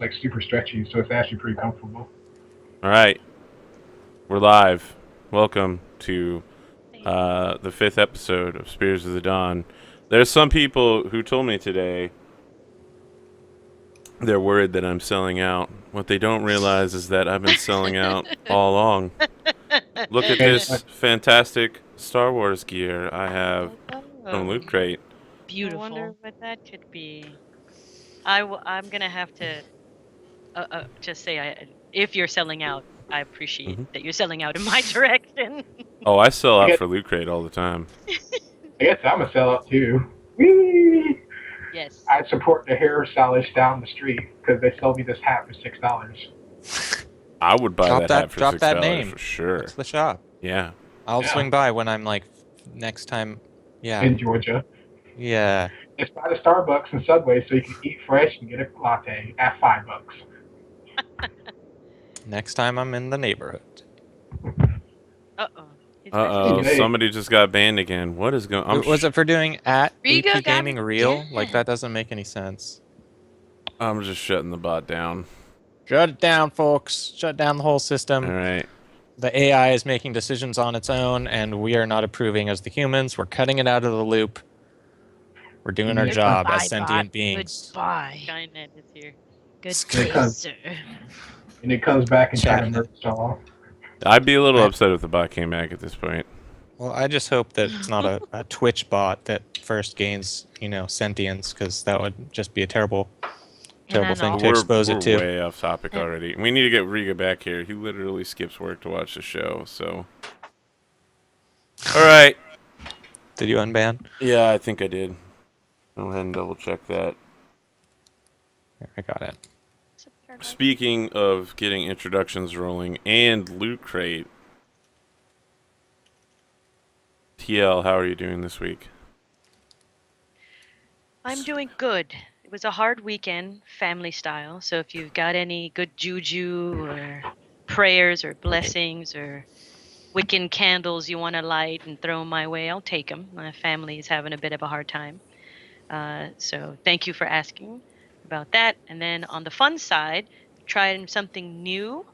like super stretchy, so it's actually pretty comfortable. All right, we're live. Welcome to the fifth episode of Spears of the Dawn. There's some people who told me today they're worried that I'm selling out. What they don't realize is that I've been selling out all along. Look at And this fantastic Star Wars gear I have from Hello. Loot Crate. I wonder Beautiful. what that could be. I'm gonna have to just say if you're selling out, I appreciate hmm that you're selling out in my direction. Oh, I sell I out guess for Loot Crate all the time. I guess I'm a sellout too. Whee! Yes. I support the hairstylist down the street because they sell me this hat for $6. I would buy that hat for Drop that $6 name. for sure. What's the shop? Yeah. I'll Yeah. swing by when I'm like next time. Yeah. In Georgia. Yeah. It's by the Starbucks and Subway, so you can eat fresh and get a latte at $5. Next time I'm in the neighborhood. Uh-oh. He's Uh-oh, Hey. somebody just got banned again. What is going on? Was it for doing at Riga got APGamingREAL? Like, banned. that doesn't make any sense. I'm just shutting the bot down. Shut it down, folks. Shut down the whole system. All right. The AI is making decisions on its own, and we are not approving as the humans. We're cutting it out of the loop. We're doing our job Goodbye, as sentient bot. beings. Goodbye. Skynet is here. Good Here it day, comes. sir. And it comes back and tries to Chatting. murder us all. I'd be a little Right. upset if the bot came back at this point. Well, I just hope that it's not a Twitch bot that first gains, sentience, because that would just be a terrible thing to expose we're it to. way off topic already. We need to get Riga back here. He literally skips work to watch the show, so. All right. Did you unban? Yeah, I think I did. Go ahead and double check that. I got it. Speaking of getting introductions rolling and Loot Crate, TL, how are you doing this week? I'm doing good. It was a hard weekend, family style. So if you've got any good juju or prayers or blessings or Wiccan candles you want to light and throw my way, I'll take them. My family is having a bit of a hard time. So thank you for asking about that. And then on the fun side, trying something new,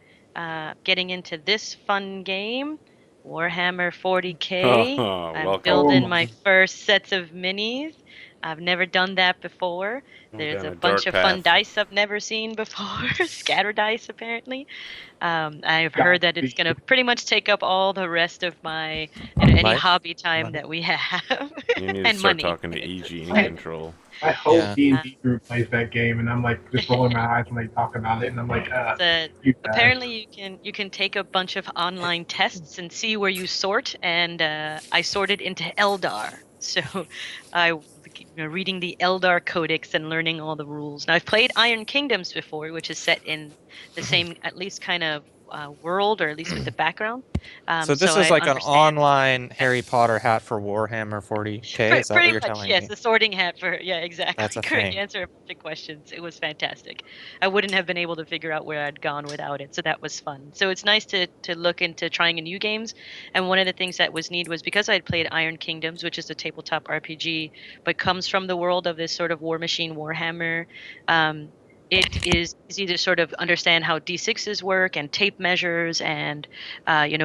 getting into this fun game, Warhammer 40K. I'm Welcome. building my first sets of minis. I've never done that before. There's Down a a bunch dark of fun path. dice I've never seen before. Scatter dice, apparently. I've heard that it's going to pretty much take up all the rest of my any Life? hobby time Money? that we have. You need to And start money. talking to EG and Control. I hope Yeah. D&D group plays that game, and I'm like just rolling my eyes when they talk about it, and I'm like, you guys. Apparently you can take a bunch of online tests and see where you sort, and I sorted into Eldar. So I reading the Eldar Codex and learning all the rules. Now I've played Iron Kingdoms before, which is set in the same at least kind of world, or at least with the background. So this is I like an understand. online Harry Potter hat for Warhammer 40K? Is that what Pretty you're much, telling yes. me? The sorting hat for exactly. That's a Correct thing. answer a bunch of questions. It was fantastic. I wouldn't have been able to figure out where I'd gone without it, so that was fun. So it's nice to look into trying new games. And one of the things that was neat was because I had played Iron Kingdoms, which is a tabletop RPG, but comes from the world of this sort of War Machine Warhammer. It is easy to sort of understand how D6s work and tape measures and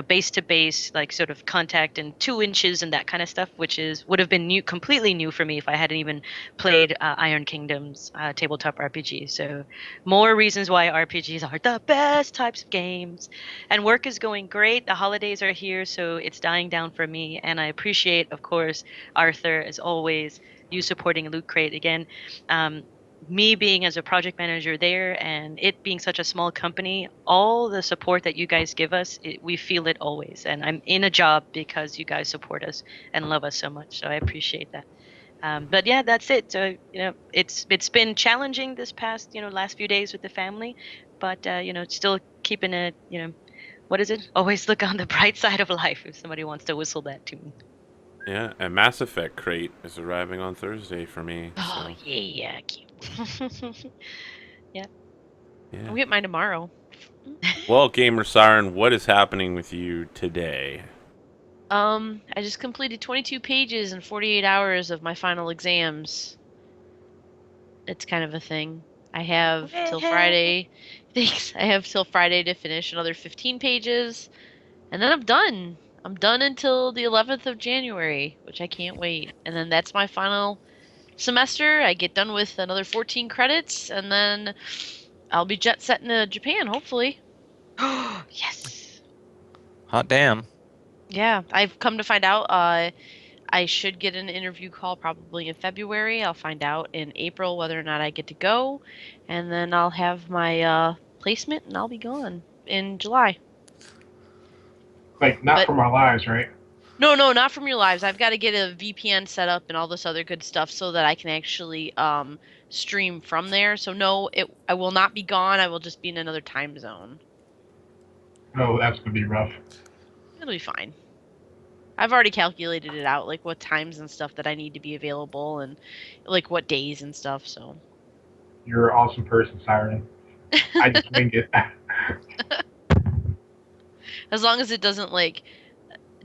base to base, like sort of contact and 2 inches and that kind of stuff, which would have been completely new for me if I hadn't even played Iron Kingdoms tabletop RPG. So more reasons why RPGs are the best types of games. And work is going great. The holidays are here, so it's dying down for me. And I appreciate, of course, Arthur, as always, you supporting Loot Crate again. Me being as a project manager there and it being such a small company, all the support that you guys give us, we feel it always. And I'm in a job because you guys support us and love us so much. So I appreciate that. But yeah, that's it. So, it's been challenging this past, last few days with the family, but, still keeping it, what is it? Always look on the bright side of life, if somebody wants to whistle that to me. Yeah, and Mass Effect Crate is arriving on Thursday for me. Oh, So, yeah. yeah. I'll get mine tomorrow. Well, Gamer Siren, what is happening with you today? I just completed 22 pages in 48 hours of my final exams. It's kind of a thing. I have till Friday. Thanks. I have till Friday to finish another 15 pages, and then I'm done. I'm done until the 11th of January, which I can't wait. And then that's my final semester. I get done with another 14 credits, and then I'll be jet setting to Japan, hopefully. Yes. Hot damn. Yeah, I've come to find out I should get an interview call probably in February. I'll find out in April whether or not I get to go, and then I'll have my placement and I'll be gone in July. Like, not But- from our lives, right? No, not from your lives. I've got to get a VPN set up and all this other good stuff so that I can actually stream from there. So no, I will not be gone. I will just be in another time zone. Oh, that's gonna be rough. It'll be fine. I've already calculated it out, like what times and stuff that I need to be available and like what days and stuff, so. You're an awesome person, Siren. I just wing it. As long as it doesn't like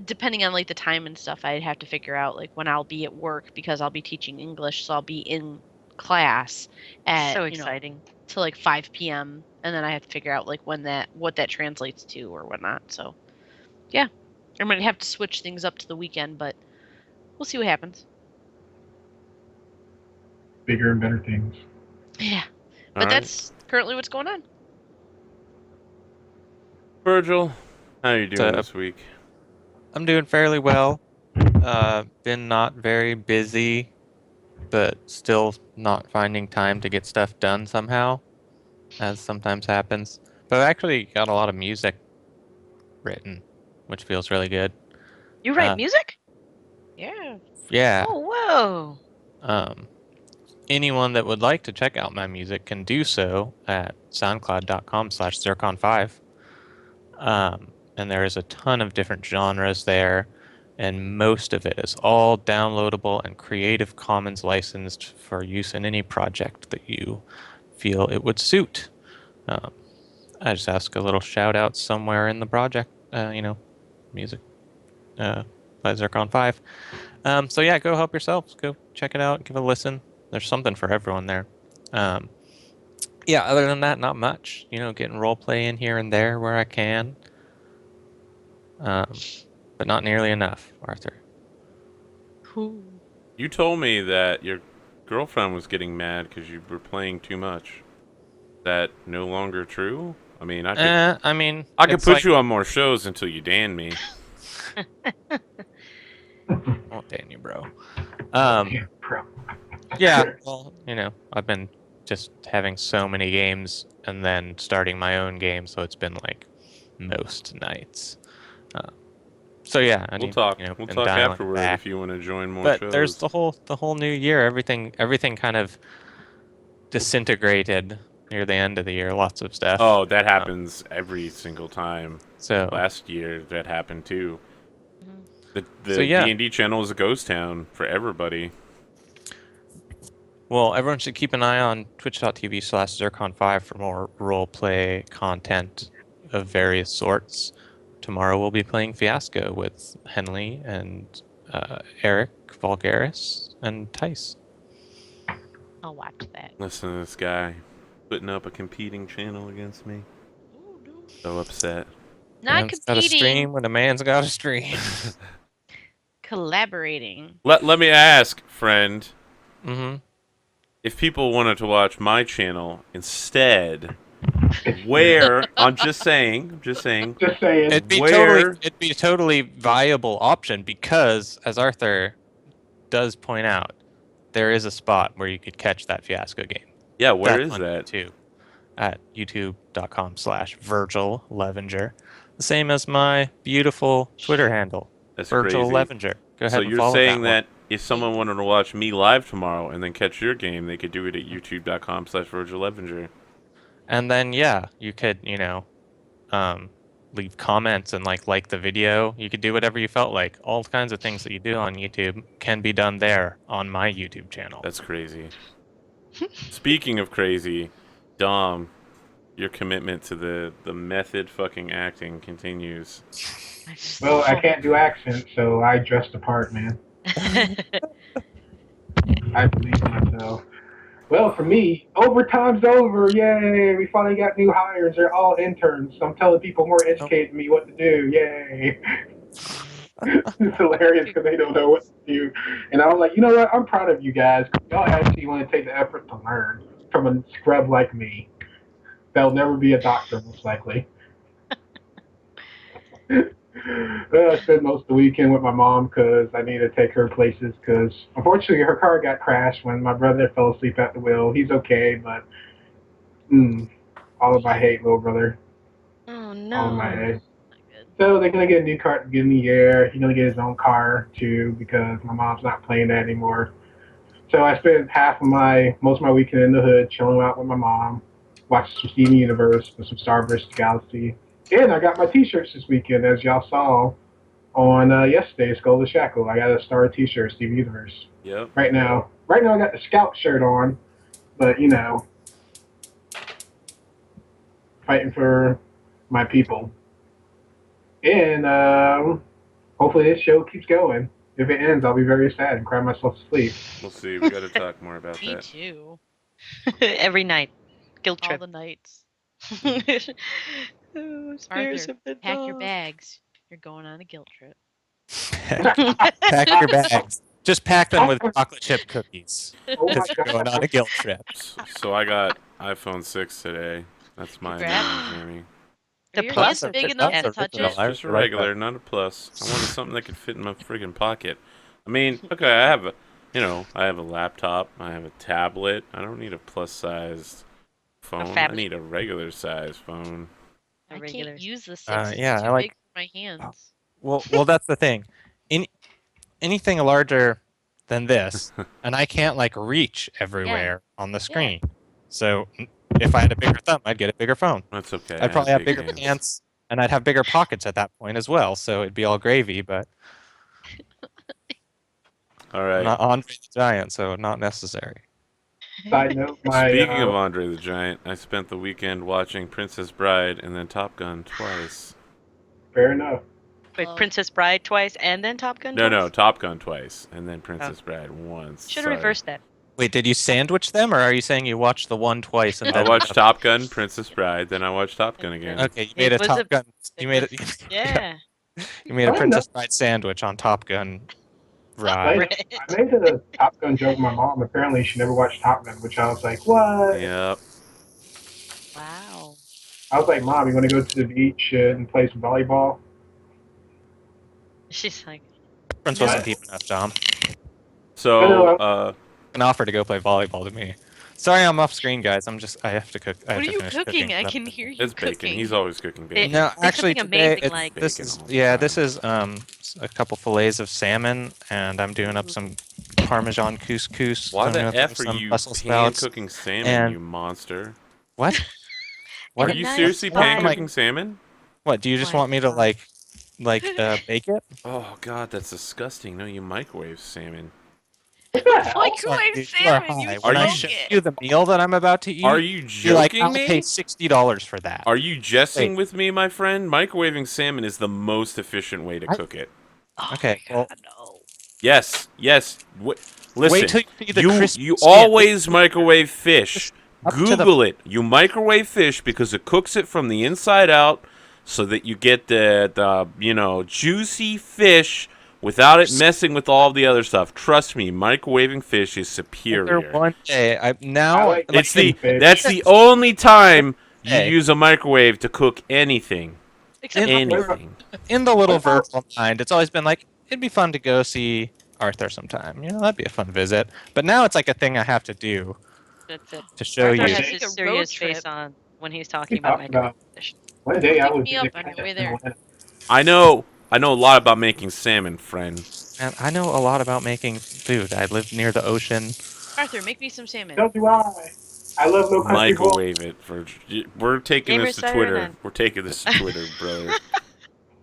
depending on like the time and stuff, I'd have to figure out like when I'll be at work because I'll be teaching English, so I'll be in class at So exciting. till like 5 p.m. and then I have to figure out like what that translates to or whatnot. So yeah. I might have to switch things up to the weekend, but we'll see what happens. Bigger and better things. Yeah. All But right. that's currently what's going on. Virgil, how are you doing up? this week? I'm doing fairly well. Been not very busy, but still not finding time to get stuff done somehow, as sometimes happens. But I actually got a lot of music written, which feels really good. You write Uh, music? Yeah. Yeah. Oh, whoa. Anyone that would like to check out my music can do so at soundcloud.com/zircon5. And there is a ton of different genres there, and most of it is all downloadable and Creative Commons licensed for use in any project that you feel it would suit. I just ask a little shout out somewhere in the project, music by Zircon5. So yeah, go help yourselves. Go check it out. Give it a listen. There's something for everyone there. Yeah, other than that, not much. Getting role play in here and there where I can. But not nearly enough, Arthur. You told me that your girlfriend was getting mad because you were playing too much. Is that no longer true? I mean, I could it's put like- you on more shows until you dan me. Won't damn you, bro. Yeah, bro. Yeah, well, I've been just having so many games and then starting my own game, so it's been like most nights. So yeah, We'll talk. We'll been talk dialing afterward back. if you want to join more But shows. there's the whole new year. Everything kind of disintegrated near the end of the year. Lots of stuff. Oh, that happens every single time. So Last year that happened too. The So, yeah. D&D channel is a ghost town for everybody. well, everyone should keep an eye on twitch.tv/zircon5 for more roleplay content of various sorts. Tomorrow we'll be playing Fiasco with Henley and Eric, Vulgaris, and Tice. I'll watch that. Listen to this guy putting up a competing channel against me. So upset. Not Man's got a competing, stream when a man's got a stream. collaborating. Let me ask, friend, Mm-hmm. if people wanted to watch my channel instead, where? I'm just saying. Just saying. It'd be Where- a totally viable option because, as Arthur does point out, there is a spot where you could catch that Fiasco game. Yeah, where That's is on that? YouTube at youtube.com/Virgil Levenger. The same as my beautiful Twitter handle, That's Virgil crazy. Levenger. Go ahead So and you're follow saying that, that if someone wanted to watch me live tomorrow and then catch your game, they could do it at youtube.com/Virgil Levenger. one. And then yeah, you could leave comments and like the video. You could do whatever you felt like. All kinds of things that you do on YouTube can be done there on my YouTube channel. That's crazy. Speaking of crazy, Dom, your commitment to the method fucking acting continues. Well, I can't do accents, so I dress the part, man. I believe in myself. Well, for me, overtime's over. Yay! We finally got new hires. They're all interns. So I'm telling people more educated than me what to do. Yay! It's hilarious because they don't know what to do. And I was like, you know what? I'm proud of you guys. Y'all actually want to take the effort to learn from a scrub like me. That'll never be a doctor, most likely. I spent most of the weekend with my mom because I need to take her places. Because unfortunately, her car got crashed when my brother fell asleep at the wheel. He's okay, but all of my hate, little brother. Oh All of my no. hate. Not good. So they're gonna get a new car at the beginning of the year. He's gonna get his own car too because my mom's not playing that anymore. So I spent most of my weekend in the hood, chilling out with my mom, watching some Steven Universe and some Star vs. Galaxy. And I got my T-shirts this weekend, as y'all saw on yesterday's Skull the Shackle. I got a Star T-shirt, Steven Universe. Yep. Right now, I got the Scout shirt on, but fighting for my people. And hopefully this show keeps going. If it ends, I'll be very sad and cry myself to sleep. We'll see. We got to talk more about Me that. too. Every night. Guilt All trip. the nights. Oh, Spears Arthur, of the pack your Dawn. bags. You're going on a guilt trip. Pack your bags. Just pack them with chocolate chip cookies. Oh my Because you're going on a god. guilt trip. So I got iPhone 6 today. That's my Congrats. Jamie. The Are your plus hands or big the enough S? to touch original. it? I Just a really like regular, that. not a plus. I wanted something that could fit in my friggin' pocket. I mean, okay, I have a laptop. I have a tablet. I don't need a plus-sized phone. I phablet. need a regular-sized phone. I regular. can't use the 6. Yeah, It's I too like- big for my hands. Well, that's the thing. Anything larger than this, and I can't like reach everywhere on the screen. So if I had a bigger thumb, I'd get a bigger phone. That's okay. I'd probably have big bigger hands. pants, and I'd have bigger pockets at that point as well. So it'd be all gravy. But All I'm right. not Andre the Giant, so not necessary. Side note, my Speaking of Andre the Giant, I spent the weekend watching Princess Bride and then Top Gun twice. fair enough. Wait, Love. Princess Bride twice and then Top Gun No, twice? no, Top Gun twice and then Princess Bride once. Should have Sorry. reversed that. Wait, did you sandwich them, or are you saying you watched the one twice and I then watched Top Gun, Princess Bride, then I watched Top Gun again. Okay, you made It a was Top a- Gun. You made it. Yeah. You made a Fair Princess Bride sandwich on Top Gun ride. Right. I made a Top Gun joke with my mom. Apparently, she never watched Top Gun, which I was like, what? Yep. Wow. I was like, Mom, you want to go to the beach and play some volleyball? She's like, Prince What? wasn't deep enough, Dom. So, An offer to go play volleyball to me. Sorry, I'm off screen, guys. I have to cook. I have What are to you finish cooking? I but- can hear you it's cooking. bacon. He's always cooking bacon. No, Make actually, something today amazing it's, like- this Bacon is all the this time. is a couple fillets of salmon, and I'm doing up some Parmesan couscous. Why I'm the gonna throw F are some you Brussels pan sprouts. cooking salmon, and- you monster? What? What? Are a you nice seriously fry. pan cooking salmon? What? Do you just My want me to God. bake it? Oh god, that's disgusting. No, you microwave salmon. Microwave Dude, you are salmon. You high. Are When I you- show smoke you it. the meal that I'm about to eat, Are you you're like, joking I'll me? pay $60 for that. Are you jesting Wait. with me, my friend? Microwaving salmon is the most efficient way to cook it. Oh Okay, my well- God, no. Yes, yes. Listen, Wait till you see the crisp you skin. always microwave fish. Up to the- Google it. You microwave fish because it cooks it from the inside out, so that you get the juicy fish without it messing with all the other stuff. Trust me, microwaving fish is superior. One day, I now like It's the fish. that's the only time you Hey. use a microwave to cook anything. Except In- for Anything. in the little What about- virtual mind, it's always been like, it'd be fun to go see Arthur sometime. That'd be a fun visit. But now it's like a thing I have to do that's it. to show Arthur you. has Take a his road serious trip. face on when he's We talking about talked about microwave. one day I Pick was me up on your way there. I know a lot about making salmon, friend. And I know a lot about making food. I live near the ocean. Arthur, make me some salmon. So do I. I love no country boy. Microwave it we're taking Gamer this to Saturday Twitter. night. We're taking this to Twitter, brother.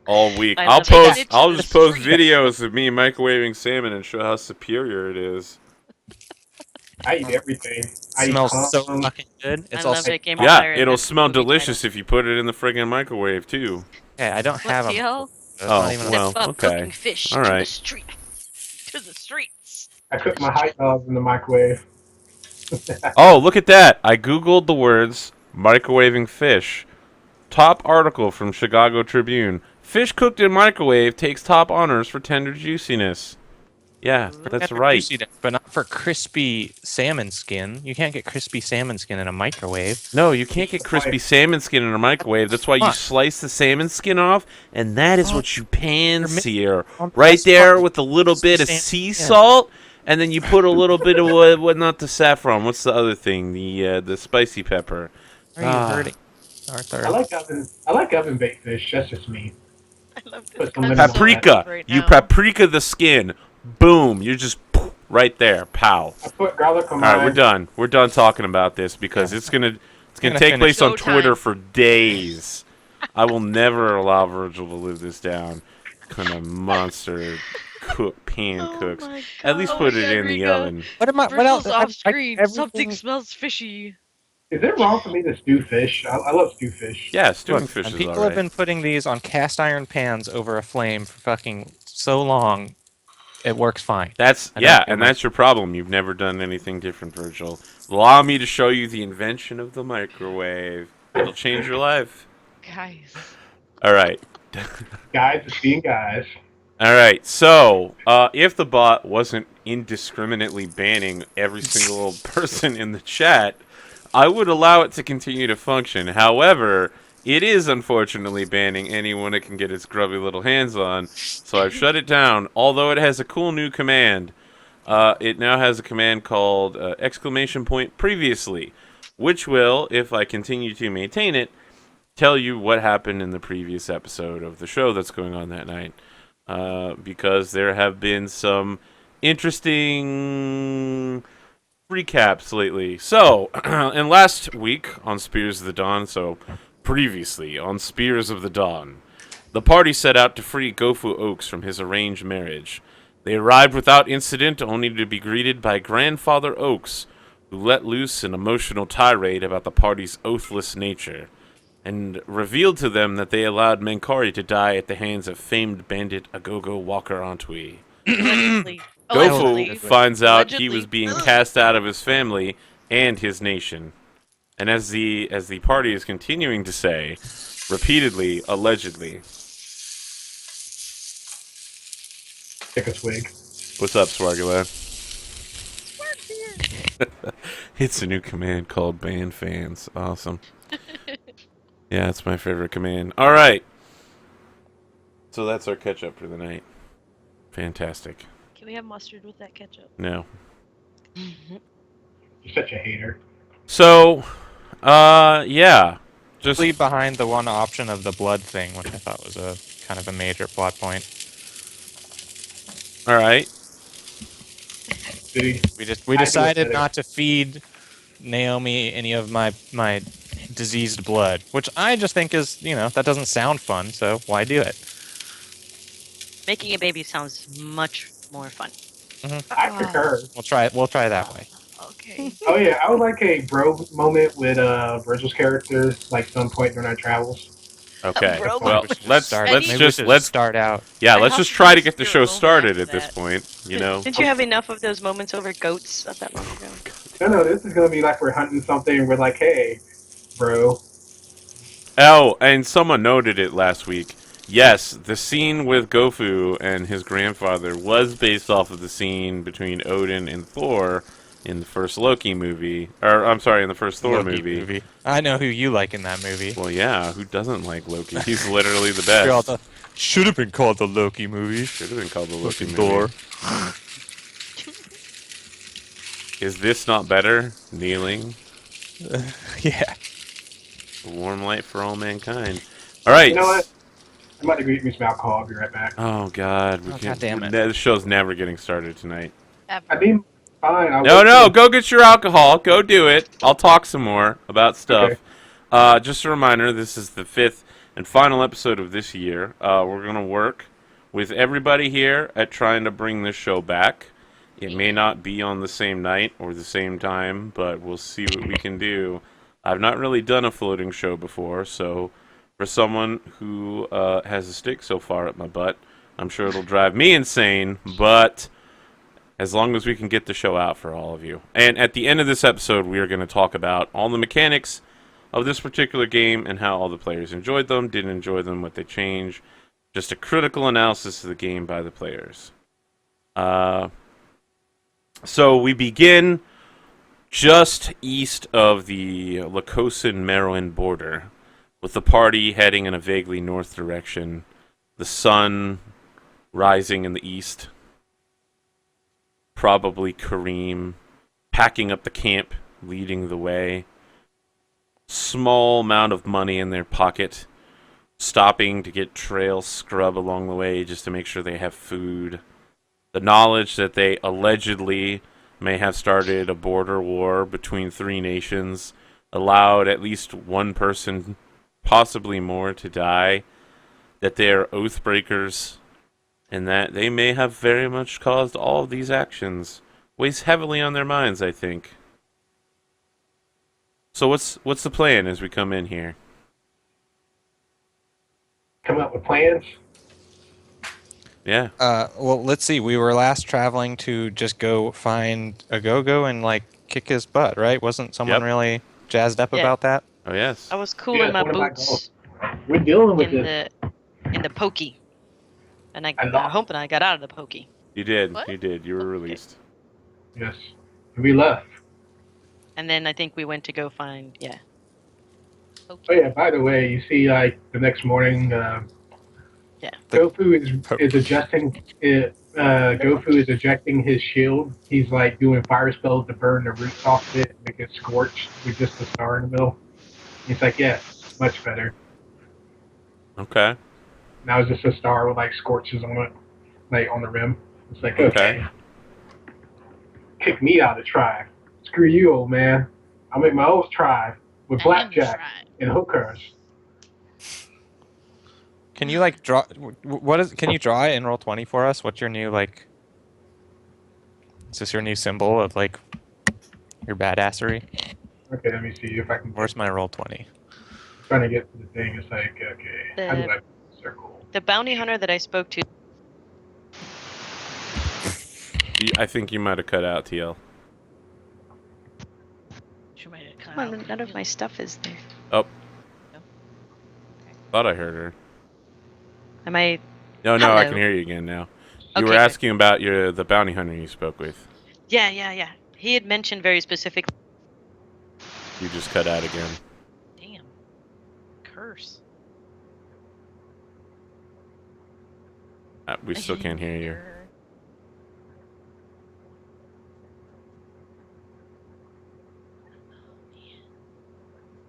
All week. I I'll love it. post It's I'll the just post street. videos of me microwaving salmon and show how superior it is. I eat everything. I eat Smells so cum. fucking good. It's I also love it. Gamer Yeah, Saturday it'll Night smell movie delicious title. if you put it in the friggin' microwave too. Okay, I don't have What the them. hell? Oh, Even well. Step up okay. cooking fish All in the right. street. To the streets. I cook my hot dogs in the microwave. Oh, look at that! I googled the words microwaving fish. Top article from Chicago Tribune. Fish cooked in microwave takes top honors for tender juiciness. Yeah, that's Tender right. juiciness, but not for crispy salmon skin. You can't get crispy salmon skin in a microwave. No, you can't get crispy salmon skin in a microwave. That's why you slice the salmon skin off, and that is what you pan sear. Right there with a little bit of sea salt, and then you put a little bit of what? Not the saffron. What's the other thing? The spicy pepper. Are you hurting, Arthur? I like oven baked fish. That's just me. I love this. Put some I'm lemon on so that. Paprika. right You now. paprika the skin. Boom. You're just right there. Pow. I put garlic on All mine. right, we're done. We're done talking about this because it's gonna gonna take finish. place on Showtime. Twitter for days. I will never allow Virgil to live this down. Kind of monster pan Oh cooks. my At least God. put Oh my it God, in the Rico. oven. What am I? What Virgil's else? off screen. Something everything- smells fishy. Is it wrong for me to stew fish? I love stew fish. Yeah, stewing Look, fish and is people alright. have been putting these on cast iron pans over a flame for fucking so long. It works fine. That's I don't care and much. that's your problem. You've never done anything different, Virgil. Allow me to show you the invention of the microwave. It'll change your life. Guys. All right. Guys, just being guys. All right, so if the bot wasn't indiscriminately banning every single person in the chat, I would allow it to continue to function. However, it is unfortunately banning anyone it can get its grubby little hands on, so I've shut it down, although it has a cool new command. It now has a command called !previously, which will, if I continue to maintain it, tell you what happened in the previous episode of the show that's going on that night. Because there have been some interesting recaps lately. So, and last week on Spears of the Dawn, so previously on Spears of the Dawn, the party set out to free Goffu Oaks from his arranged marriage. They arrived without incident, only to be greeted by Grandfather Oaks, who let loose an emotional tirade about the party's oathless nature, and revealed to them that they allowed Menkari to die at the hands of famed bandit Agogo Walker Antwi. Allegedly. Goffu Allegedly. finds out he was Allegedly. being Ugh. cast out of his family and his nation. And as the party is continuing to say, repeatedly, allegedly. Take a swig. What's up, Swargula? It's a new command called ban fans. Awesome. Yeah, it's my favorite command. All right. So that's our catch up for the night. Fantastic. Can we have mustard with that ketchup? No. You're such a hater. So, yeah. Just Leave behind the one option of the blood thing, which I thought was a kind of a major plot point. all right. See? We I do decided it not to feed Naomi any of my diseased blood, which I just think is, that doesn't sound fun, so why do it? Making a baby sounds much more fun. I concur. We'll try that way. Okay. Oh yeah, I would like a bro moment with Virgil's character, like some point during our travels. Okay. Bro, Well, Maybe we should let's start- let's maybe we just should let's start out. yeah, I let's hope just try to you get the do a show moment started after at this that. point, you know. Didn't you have enough of those moments over goats not that long ago? No, this is gonna be like we're hunting something. And we're like, hey, bro. Oh, and someone noted it last week. Yes, the scene with Goffu and his grandfather was based off of the scene between Odin and Thor in the first Loki movie. Or, I'm sorry, in the first Thor Loki movie. I know who you like in that movie. Well, yeah, who doesn't like Loki? He's literally the best. Should have been called the Loki movie. Should have been called the Loki Fucking movie. Thor. Is this not better? Kneeling. Yeah. A warm light for all mankind. All right. You know what? I'm about to greet me some alcohol. I'll be right back. Oh, God. Oh, God damn it. The show's never getting started tonight. Ever. I mean, fine. No, go get your alcohol. Go do it. I'll talk some more about stuff. Okay. Just a reminder, this is the 5th and final episode of this year. We're going to work with everybody here at trying to bring this show back. It may not be on the same night or the same time, but we'll see what we can do. I've not really done a floating show before, so for someone who has a stick so far up my butt, I'm sure it'll drive me insane, but as long as we can get the show out for all of you. And at the end of this episode, we are going to talk about all the mechanics of this particular game and how all the players enjoyed them, didn't enjoy them, what they changed. Just a critical analysis of the game by the players. So we begin just east of the Lacosan-Maroin border, with the party heading in a vaguely north direction. The sun rising in the east. Probably Karim packing up the camp, leading the way. Small amount of money in their pocket, stopping to get trail scrub along the way just to make sure they have food. The knowledge that they allegedly may have started a border war between 3 nations, allowed at least one person, possibly more, to die, that they are oath breakers, and that they may have very much caused all of these actions, weighs heavily on their minds, I think. So what's the plan as we come in here? Come up with plans. Yeah. Well, let's see. We were last traveling to just go find a go-go and like kick his butt, right? Wasn't someone Yep. really jazzed up Yeah. about that? Oh, yes. I was cooling my one of my boots goals. We're dealing with in this. the pokey, and I I'm lost. hoping I got out of the pokey. You did. What? You did. You were released. Yes. We left. And then I think we went to go find Oh yeah. By the way, you see, like the next morning, Goffu is adjusting. Goffu is ejecting his shield. He's like doing fire spells to burn the roots off it, make it scorched with just a star in the middle. He's like, yeah, much better. Okay. Now it's just a star with like scorches on it, like on the rim. It's like, okay. Kick me out of the tribe. Screw you, old man. I'll make my own tribe with blackjack and hookers. Can you like draw? What is? Can you draw it in Roll20 for us? What's your new like? Is this your new symbol of like your badassery? Okay, let me see if I can. Where's my Roll20? Trying to get to the thing. It's like, okay, how do I circle? the bounty hunter that I spoke to. I think you might have cut out, TL. Come on, none of my stuff is there. Oh. Thought I heard her. Am I? No, I Hello. can hear you again now. You Okay, were good. asking about the bounty hunter you spoke with. Yeah. He had mentioned very specific. You just cut out again. Damn. Curse. We still can't hear you.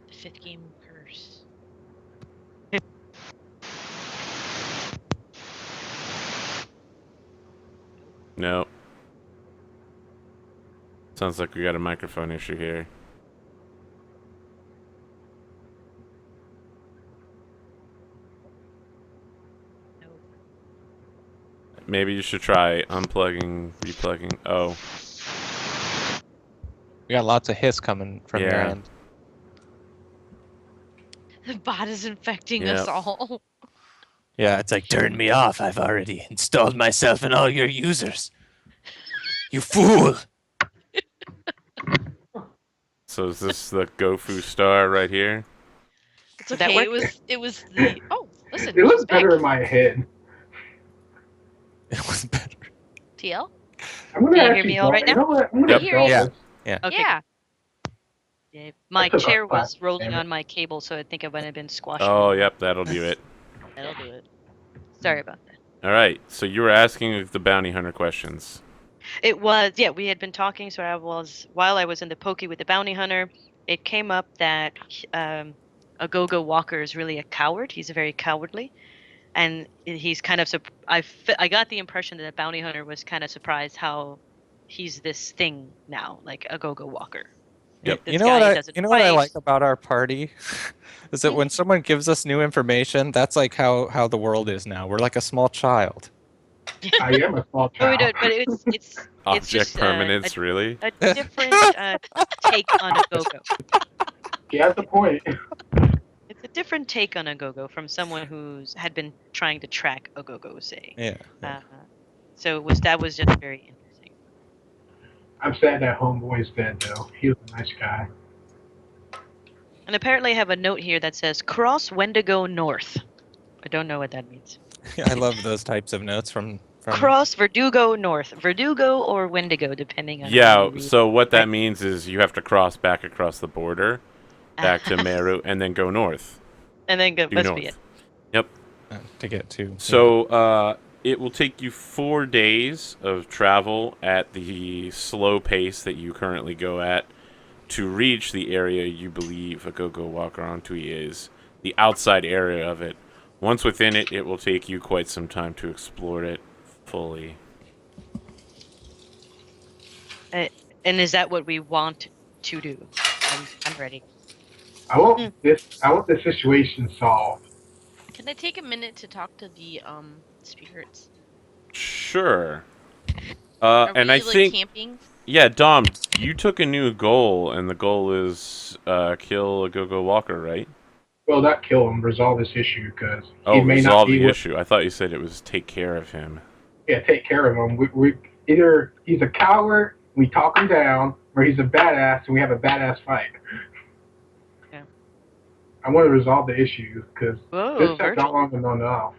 The 5th game curse. No. Sounds like we got a microphone issue here. Nope. Maybe you should try unplugging, replugging. Oh. We got lots of hiss coming from your Yeah. end. The bot is infecting Yep. us all. Yeah, it's like turn me off. I've already installed myself and all your users. You fool! So is this the Goffu star right here? It's Did that okay. work? It was the. Oh, listen. It looks she's back. better in my head. It was better. TL. I'm gonna Can you hear actually me all draw- right you now? know what? I'm gonna Yep. draw Yeah. this. Okay. Yeah. Yeah, my took off chair was plastic, rolling damn it. on my cable, so I think I might have been squashing. Oh, it. yep, that'll do it. That'll do it. Sorry about that. All right, so you were asking the bounty hunter questions. It was, yeah, we had been talking, so while I was in the pokey with the bounty hunter, it came up that a go-go walker is really a coward. He's very cowardly. And he's kind of, I got the impression that the bounty hunter was kind of surprised how he's this thing now, like a go-go walker. Yep. This You know guy what doesn't I fight. like about our party is that when someone gives us new information, that's like how the world is now. We're like a small child. I am a small No, we child. don't, but it's Object just, permanence, really? a different take on a go-go. He has a point. It's a different take on a go-go from someone had been trying to track a go-go, say. Yeah. So that was just very interesting. I'm sad that homeboy's dead though. He was a nice guy. And apparently I have a note here that says cross Wendigo North. I don't know what that means. I love those types of notes from Cross Verdugo North. Verdugo or Wendigo, depending on how Yeah, you read. so what that Right. means is you have to cross back across the border, back to Meru, and then go north. And then go, Due must north. be it. Yep. to get to. So it will take you 4 days of travel at the slow pace that you currently go at to reach the area you believe a go-go walker onto is, the outside area of it. Once within it, it will take you quite some time to explore it fully. And is that what we want to do? I'm ready. I want this situation solved. Can I take a minute to talk to the spirits? Sure. Are And we I like think, camping? yeah, Dom, you took a new goal, and the goal is kill a go-go walker, right? Well, not kill him, resolve this issue because Oh, he may not resolve be the with. issue. I thought you said it was take care of him. Yeah, take care of him. We either he's a coward, we talk him down, or he's a badass and we have a badass fight. Yeah. I want to resolve the issue because Whoa, this has Virgil. not long been enough.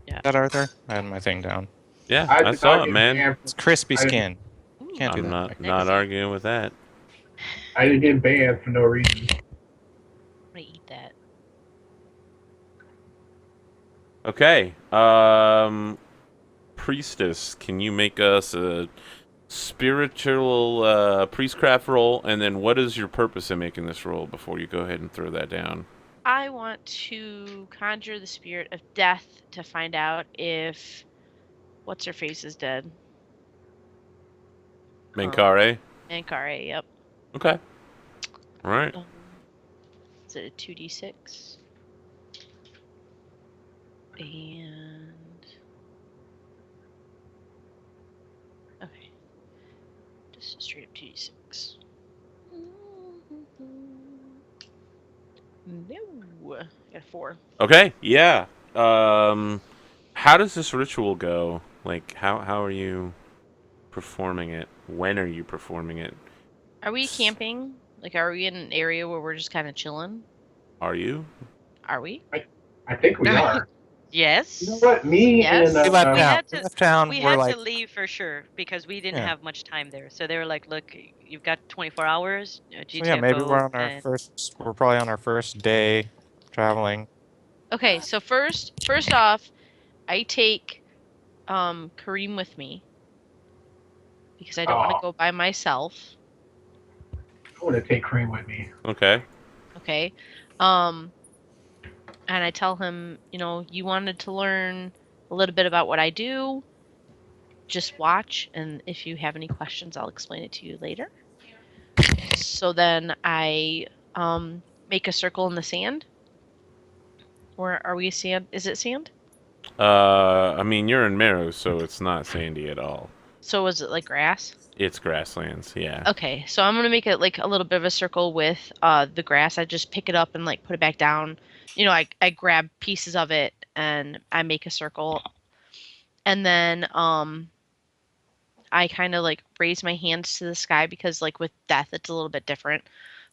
Is that Arthur? I had my thing down. Yeah, I did saw not it, get man. banned It's crispy I didn't- skin. Ooh, Can't do I'm that. not arguing with that. I didn't get banned for no reason. I'm gonna eat that. Okay. Priestess, can you make us a spiritual priestcraft roll? And then what is your purpose in making this roll before you go ahead and throw that down? I want to conjure the spirit of death to find out if what's her face is dead. Menkare? Ankare, yep. Okay. All right. Is it a 2d6? And okay, just a straight up 2d6. No, I got a 4. Okay, yeah. How does this ritual go? Like, how are you performing it? When are you performing it? Are we camping? Like, are we in an area where we're just kind of chilling? Are you? Are we? I think we are. Yes. You know what? Me Yes. and We left We town. had We to- left town. We We're had like, to leave for sure because we didn't Yeah. have much time there. So they were like, "Look, you've got 24 hours. so yeah, maybe GTFO, we're on our and first. We're probably on our first day traveling. Okay, so first off, I take Karim with me because I don't want to Oh. go by myself. I want to take Kareem with me. Okay. Okay. And I tell him, you wanted to learn a little bit about what I do. Just watch, and if you have any questions, I'll explain it to you later. So then I make a circle in the sand. Or are we sand? Is it sand? I mean, you're in Meru, so it's not sandy at all. So is it like grass? It's grasslands, yeah. Okay, so I'm gonna make it like a little bit of a circle with the grass. I just pick it up and like put it back down. I grab pieces of it and I make a circle, and then I kind of like raise my hands to the sky because like with death it's a little bit different.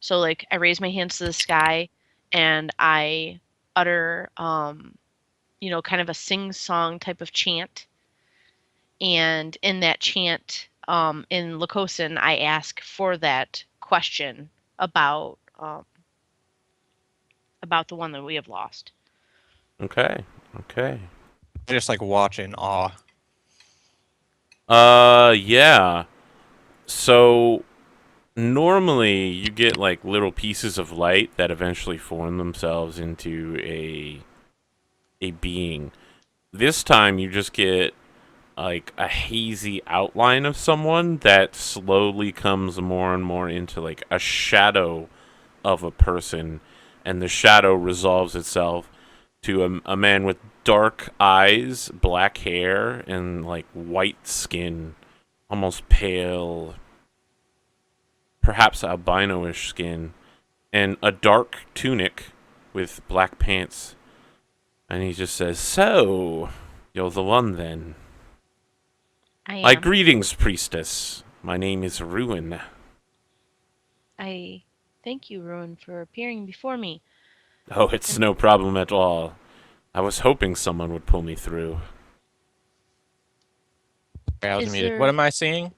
So like I raise my hands to the sky and I utter kind of a sing-song type of chant. And in that chant, in Lakosan, I ask for that question about the one that we have lost. Okay. Okay. I just like watch in awe. Yeah. So normally you get like little pieces of light that eventually form themselves into a being. This time you just get like a hazy outline of someone that slowly comes more and more into like a shadow of a person, and the shadow resolves itself to a man with dark eyes, black hair, and like white skin, almost pale, perhaps albino-ish skin, and a dark tunic with black pants. And he just says, "So, you're the one then." I My am. greetings, priestess. My name is Ruin. I thank you, Ruin, for appearing before me. Oh, it's no problem at all. I was hoping someone would pull me through. Okay, I was Is muted. there- What am I seeing?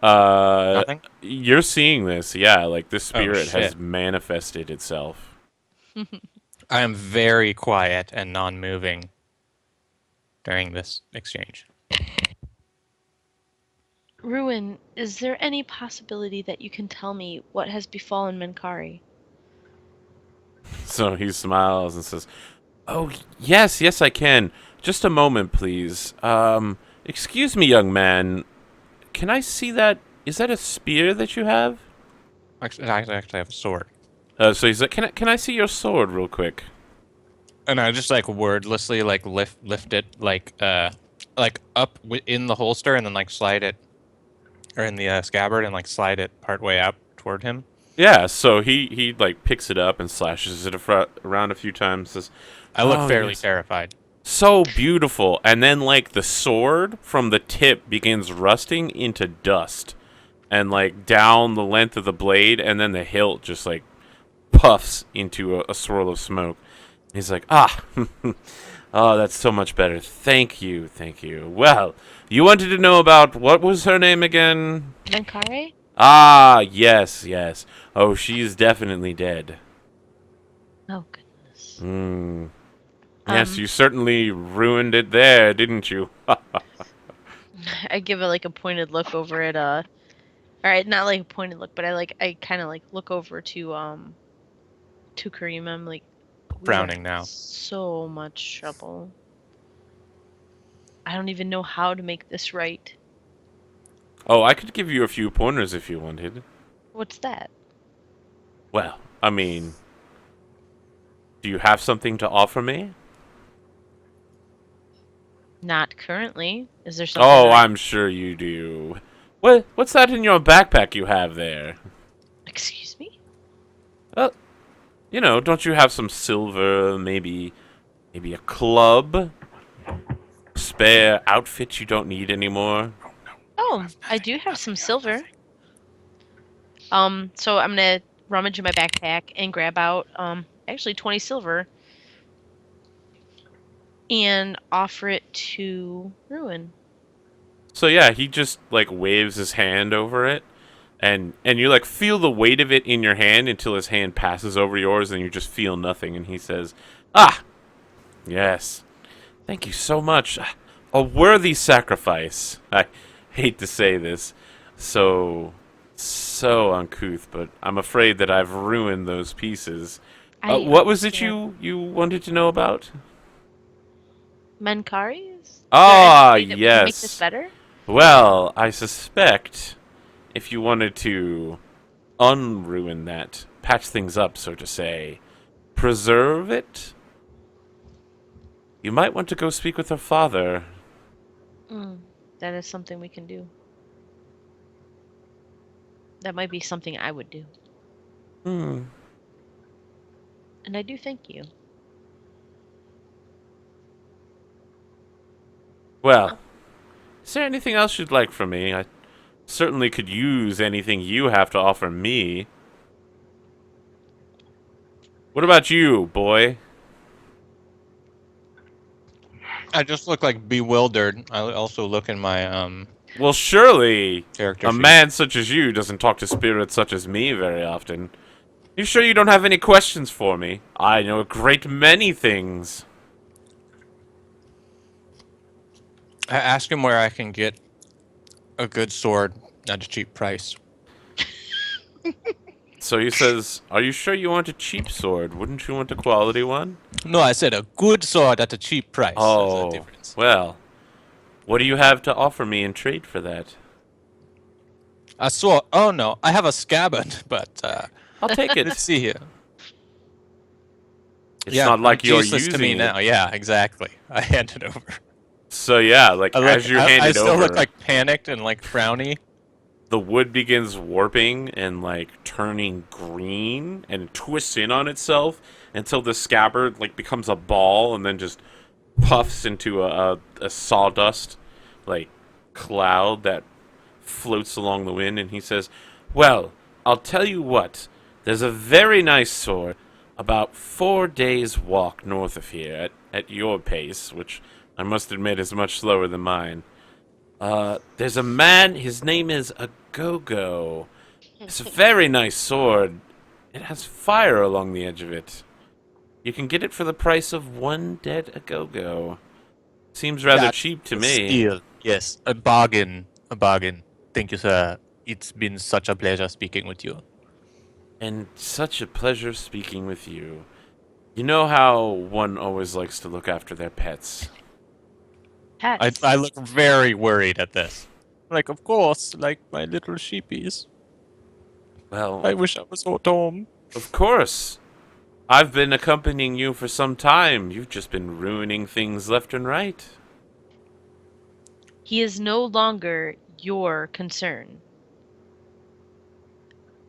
Uh, Nothing? you're seeing this, yeah, like the spirit has shit. manifested itself. I am very quiet and non-moving during this exchange. Ruin, is there any possibility that you can tell me what has befallen Menkari? So he smiles and says, "Oh, yes, I can. Just a moment, please. Excuse me, young man. Can I see that? Is that a spear that you have?" Actually, I actually have a sword. So he's like, "Can I see your sword real quick?" And I just like wordlessly like lift it like up in the holster and then like slide it, or in the scabbard and like slide it partway up toward him. Yeah. So he like picks it up and slashes it around a few times. Says, I look "Oh, fairly yes. terrified. So beautiful." And then like the sword from the tip begins rusting into dust, and like down the length of the blade, and then the hilt just like puffs into a swirl of smoke. He's like, "Ah, oh, that's so much better. Thank you, thank you. Well, you wanted to know about what was her name again?" Menkari? "Ah, yes. Oh, she's definitely dead." Oh, goodness. Yes, you certainly ruined it there, didn't you? I give it like a pointed look over at alright, not like a pointed look, but I kind of like look over to Karim. I'm like, we are Frowning now. so much trouble. I don't even know how to make this right. Oh, I could give you a few pointers if you wanted. What's that? Well, I mean, do you have something to offer me? Not currently. Is there something? Oh, I'm sure you do. What's that in your backpack you have there? Excuse me? Well, you know, don't you have some silver, maybe a club? Spare outfit you don't need anymore? Oh, I do have some silver. So I'm gonna rummage in my backpack and grab out actually 20 silver and offer it to Ruin. So yeah, he just like waves his hand over it, and you like feel the weight of it in your hand until his hand passes over yours, and you just feel nothing. And he says, "Ah, yes, thank you so much. A worthy sacrifice." I hate to say this, so uncouth, but I'm afraid that I've ruined those pieces. What was it you wanted to know about? Menkari? Ah, Make this yes. better? Well, I suspect if you wanted to unruin that, patch things up, so to say, preserve it, you might want to go speak with her father. That is something we can do. That might be something I would do. And I do thank you. Well, is there anything else you'd like from me? I certainly could use anything you have to offer me. What about you, boy? I just look like bewildered. I also look in my Well, surely character a sheet. man such as you doesn't talk to spirits such as me very often. You sure you don't have any questions for me? I know a great many things. I ask him where I can get a good sword at a cheap price. So he says, "Are you sure you want a cheap sword? Wouldn't you want a quality one?" No, I said a good sword at a cheap price. There's a Oh, difference. well. What do you have to offer me in trade for that? A sword? Oh no, I have a scabbard, but I'll take let's it. see here. It's not like it's you're useless using to me it. now. Yeah, exactly. I hand it over. So yeah, like as you hand I it still over, look like panicked and like frowny. the wood begins warping and like turning green and twists in on itself until the scabbard like becomes a ball and then just puffs into a sawdust like cloud that floats along the wind, and he says, "Well, I'll tell you what. There's a very nice sword about 4 days' walk north of here at your pace, which I must admit is much slower than mine. There's a man, his name is a Go-Go. It's a very nice sword. It has fire along the edge of it. You can get it for the price of 1 dead a Go-Go. Seems rather That's cheap to a me." steal. Yes, a bargain. A bargain. Thank you, sir. It's been such a pleasure speaking with you. And such a pleasure speaking with you. You know how one always likes to look after their pets. Pets. I look very worried at this. Like, of course, like my little sheepies. Well, I wish I was at home. of course. I've been accompanying you for some time. You've just been ruining things left and right. He is no longer your concern.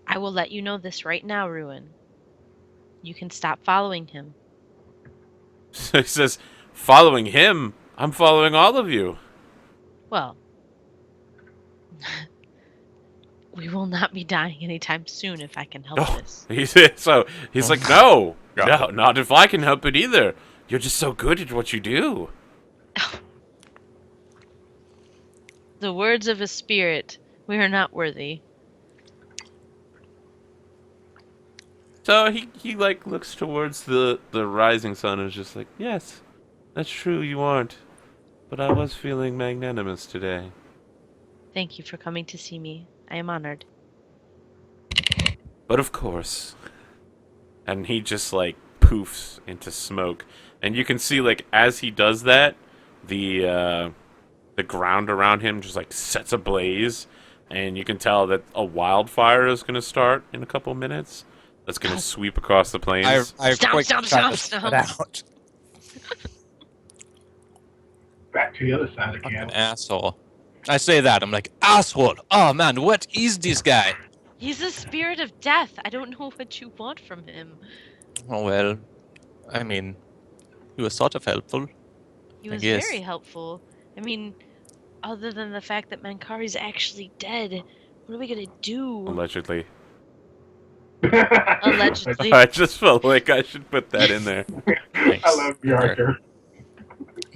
I will let you know this right now, Ruin. You can stop following him. So he says, following him? I'm following all of you. Well, we will not be dying anytime soon if I can help Oh, this. he's like, no, Yeah. no, not if I can help it either. You're just so good at what you do. The words of a spirit, we are not worthy. So he like looks towards the rising sun and is just like, yes, that's true, you aren't. But I was feeling magnanimous today. Thank you for coming to see me. I am honored. But of course. And he just like poofs into smoke. And you can see like as he does that, the ground around him just like sets ablaze. And you can tell that a wildfire is gonna start in a couple minutes. That's gonna sweep across the plains. I Stomp, quite stomp, tried to stomp, spit out. Back to the other side of the Fucking camp. asshole. I say that, I'm like, asshole! Oh man, what is this guy? He's a spirit of death. I don't know what you want from him. Oh well, I mean, he was sort of helpful. He I was guess. very helpful. I mean, other than the fact that Mankari's actually dead, what are we gonna do? Allegedly. Allegedly. I just felt like I should put that in there. Nice. I love you, Okay. Arthur.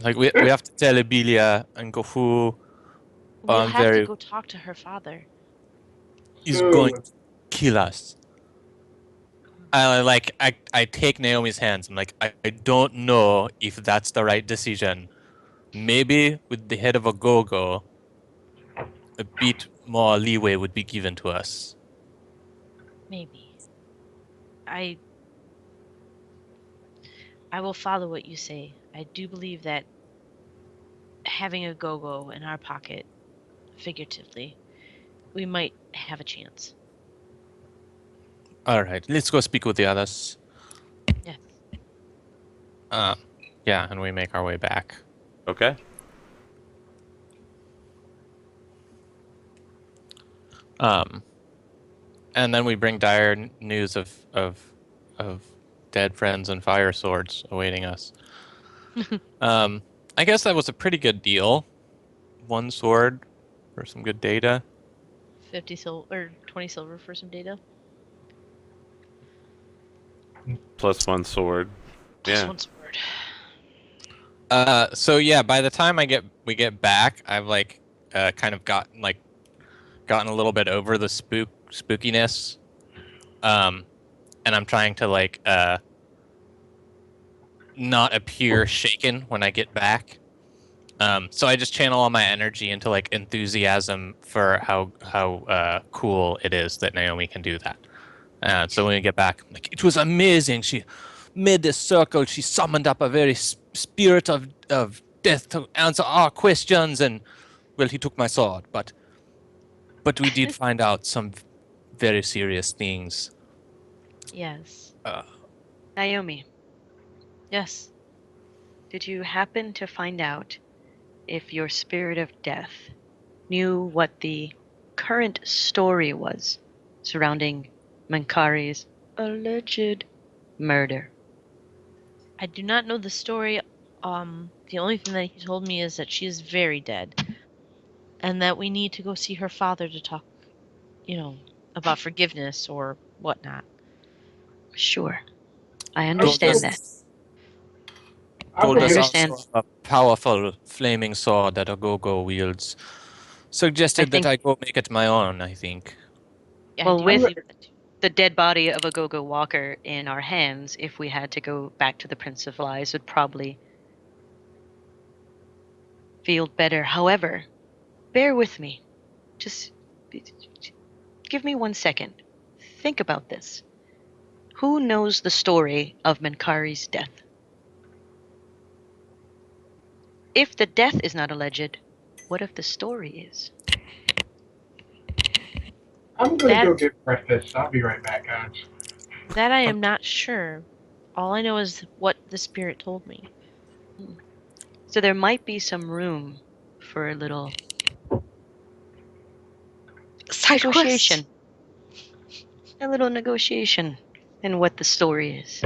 Like we have to tell Abelia and Goffu We'll I'm have very- to go talk to her father. is Ooh. going to kill us. I take Naomi's hands. I'm like, I don't know if that's the right decision. Maybe with the head of a go-go, a bit more leeway would be given to us. Maybe. I will follow what you say. I do believe that having a go-go in our pocket, figuratively, we might have a chance. All right, let's go speak with the others. Yes. Yeah, and we make our way back. Okay. And then we bring dire news of dead friends and fire swords awaiting us. I guess that was a pretty good deal. 1 sword for some good data. 50 silver or 20 silver for some data. Plus 1 sword. Plus Yeah. 1 sword. So yeah, by the time we get back, I've like kind of gotten a little bit over the spookiness. And I'm trying to like not appear shaken when I get back. So I just channel all my energy into like enthusiasm for how cool it is that Naomi can do that. So when we get back, I'm like, it was amazing. She made this circle. She summoned up a very spirit of death to answer our questions, and well, he took my sword, but we did find out some very serious things. Yes. Naomi, Yes. did you happen to find out if your spirit of death knew what the current story was surrounding Mankari's alleged murder? I do not know the story. The only thing that he told me is that she is very dead. and that we need to go see her father to talk, about forgiveness or whatnot. Sure. I Told understand us- that. I Told us forgive- understand. also a powerful flaming sword that Agogo wields. Suggested think- that I go make it my own, I think. Yeah, Well, I do with- believe that too. The dead body of a go-go walker in our hands, if we had to go back to the Prince of Lies, would probably feel better. However, bear with me. Just give me 1 second. Think about this. Who knows the story of Menkari's death? If the death is not alleged, what if the story is? I'm gonna go That- get breakfast. I'll be right back, guys. That I am not sure. All I know is what the spirit told me. So there might be some room for a little Side negotiation. A little negotiation in what the story is.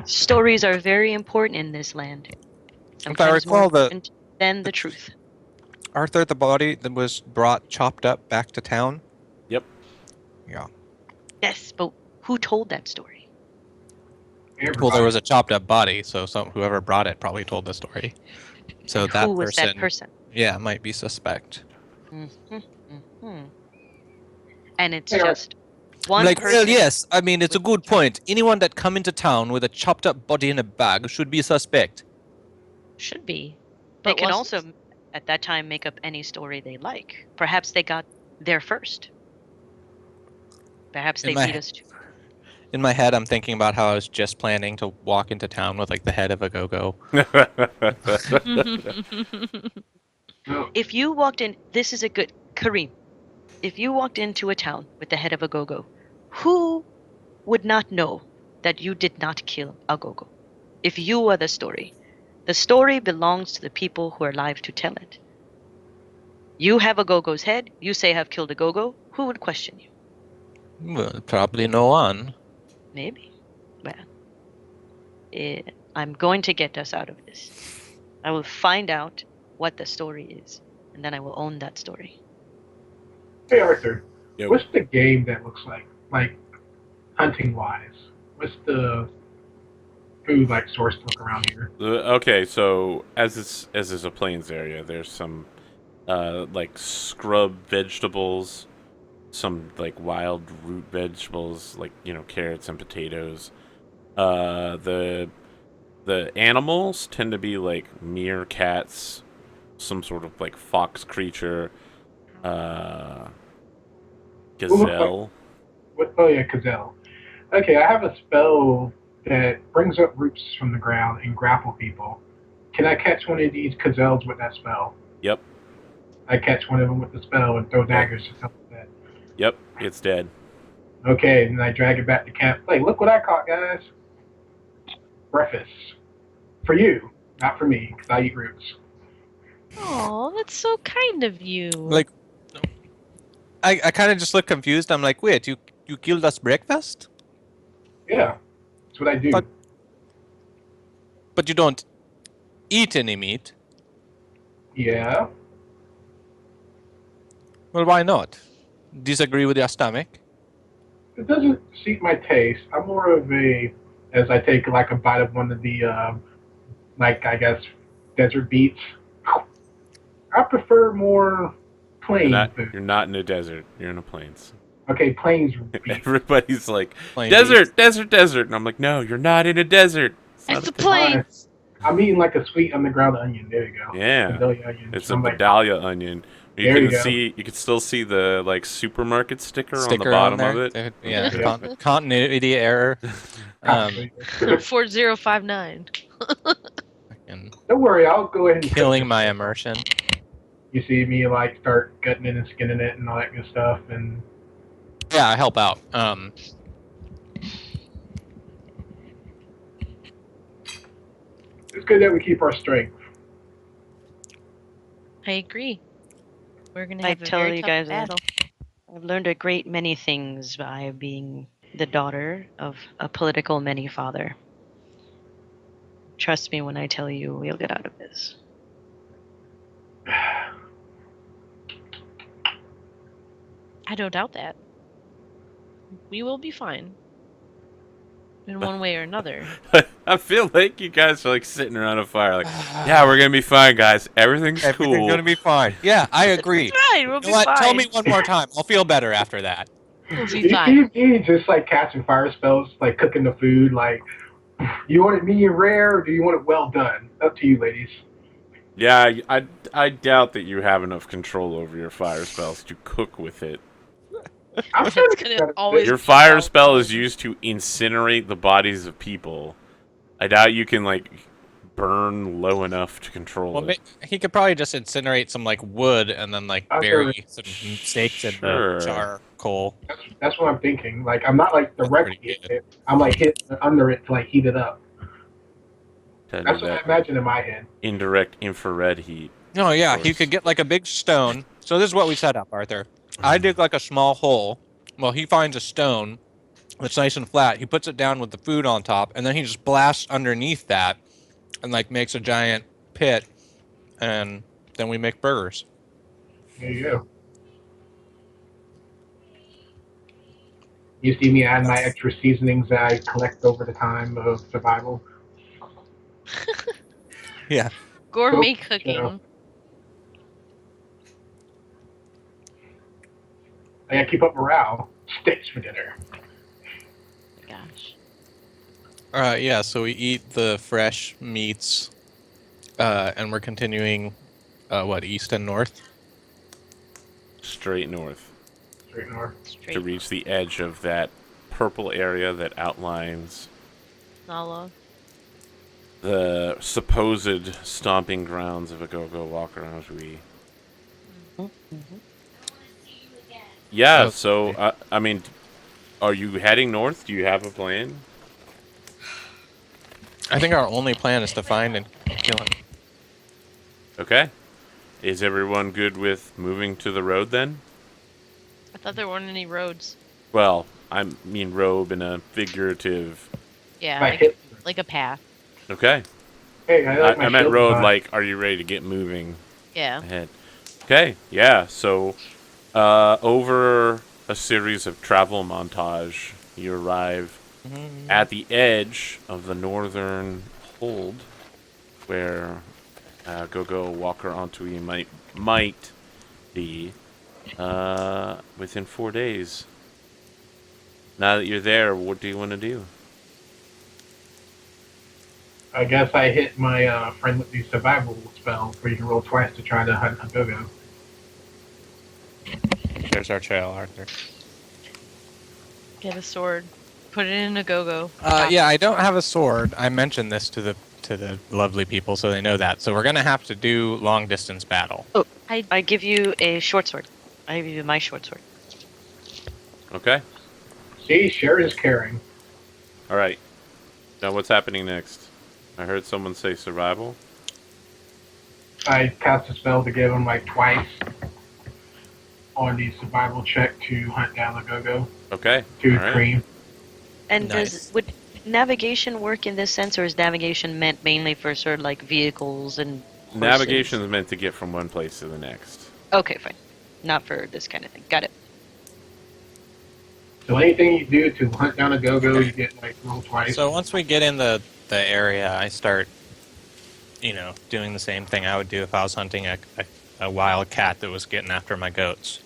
Stories are very important in this land. If I Sometimes more recall, important than the truth. Arthur, the body that was brought chopped up back to town. Yep. Yeah. Yes, but who told that story? Well, there was a chopped up body, so whoever brought it probably told the story. So And that who was person, that person? yeah, might be suspect. And it's Hey, Art. just one Like, person. well, yes. I mean, it's a with good the child. point. Anyone that come into town with a chopped up body in a bag should be suspect. Should be. They But can wasn't- also, at that time, make up any story they like. Perhaps they got there first. Perhaps they In my beat us to. In my head, I'm thinking about how I was just planning to walk into town with like the head of a go-go. No, If you walked in, this is a good Karim. If you walked into a town with the head of a go-go, who would not know that you did not kill a go-go? If you were the story belongs to the people who are alive to tell it. You have a go-go's head. You say have killed a go-go. Who would question you? Well, probably no one. Maybe. Well, I'm going to get us out of this. I will find out what the story is, and then I will own that story. hey Arthur, Yo. what's the game that looks like hunting wise? What's the food like source look around here? Okay, so as is a plains area, there's some like scrub vegetables, some like wild root vegetables, like carrots and potatoes. The animals tend to be like meerkats, some sort of like fox creature, gazelle. Oh yeah, gazelle. Okay, I have a spell that brings up roots from the ground and grapple people. Can I catch one of these gazelles with that spell? Yep, I catch one of them with the spell and throw daggers to something like that. yep, it's dead. Okay, and then I drag it back to camp. Like, look what I caught, guys. Breakfast. For you, not for me, because I eat roots. Oh, that's so kind of you. Like, I kind of just look confused. I'm like, wait, you killed us breakfast? Yeah, that's what I do. But you don't eat any meat. Yeah. Well, why not? Disagree with your stomach? It doesn't suit my taste. I'm more of as I take like a bite of one of the, I guess, desert beets. I prefer more plain food. You're not in a desert. You're in a plains. Okay, plains beets. Everybody's like, Plain desert, desert, and I'm like, no, you're not in a desert. It's the not a- plains. I'm eating like a sweet underground onion. There you go. Yeah. Vidalia onion. It's So a I'm like, Vidalia onion. There you go. You can still see the like supermarket sticker on the Sticker bottom on of there. it. Yeah, Yeah. continuity error. copy. 4059. And Don't worry, I'll go ahead and cook killing this. my immersion. You see me like start gutting it and skinning it and all that good stuff, and Yeah, I help out. it's good that we keep our strength. I agree. We're gonna I have a tell very you tough guys that. battle. I've learned a great many things by being the daughter of a political many father. Trust me when I tell you we'll get out of this. I don't doubt that. We will be fine. In one way or another. I feel like you guys are like sitting around a fire, like, yeah, we're gonna be fine, guys. Everything's Everything's cool. gonna be fine. Yeah, I agree. Fine, we'll You be know what? fine. Tell me one more time. I'll feel better after that. We'll be You fine. see just like casting fire spells, like cooking the food. Like, you want it medium rare, or do you want it well done? Up to you, ladies. Yeah, I doubt that you have enough control over your fire spells to cook with it. I'm sure It's gonna always Your be fire well spell is done. used to incinerate the bodies of people. I doubt you can like burn low enough to control Well, it. he could probably just incinerate some like wood and then like bury some steaks in Sure. the charcoal. That's what I'm thinking. Like, I'm not like directly pretty hitting it. I'm like hitting under it to like heat it up. To do That's what I that imagine in my head. indirect infrared heat. No, yeah, Of he course. could get like a big stone. So this is what we set up, Arthur. I dig like a small hole. Well, he finds a stone that's nice and flat. He puts it down with the food on top, and then he just blasts underneath that and like makes a giant pit, and then we make burgers. There you go. You see me add my extra seasonings that I collect over the time of survival. Yeah. Gourmet Oh, cooking. yeah. I gotta keep up morale. Steaks for dinner. Gosh. Yeah, so we eat the fresh meats, and we're continuing, east and north? Straight north Straight north. Straight to reach the edge of that purple area that outlines Nala. the supposed stomping grounds of a go-go walker Anjui. Yeah, Oh, so, I mean, are you heading north? Do you have a plan? I think our only plan is to find and kill him. Okay. Is everyone good with moving to the road then? I thought there weren't any roads. Well, I mean robe in a figurative... Yeah, My hip. like a path. Okay. Hey, I like my I meant shield road design. like, are you ready to get moving Yeah. ahead? Okay, yeah, so over a series of travel montage, you arrive at the edge of the northern hold where Go-Go Walker Antui might be within 4 days. Now that you're there, what do you want to do? I guess I hit my friend with the survival spell where you can roll twice to try to hunt a go-go. There's our trail, Arthur. Get a sword. Put it in a go-go. Yeah, I don't have a sword. I mentioned this to the lovely people, so they know that. So we're gonna have to do long distance battle. Oh, I give you a short sword. I give you my short sword. Okay, See, share is caring. alright. Now what's happening next? I heard someone say survival. I cast a spell to give him like twice on the survival check to hunt down the go-go Okay, to alright. cream. And Nice. would navigation work in this sense, or is navigation meant mainly for sort of like vehicles and horses? Navigation is meant to get from one place to the next. Okay, fine. Not for this kind of thing. Got it. So anything you do to hunt down a go-go, you get like roll twice. So once we get in the area, I start, doing the same thing I would do if I was hunting a wild cat that was getting after my goats.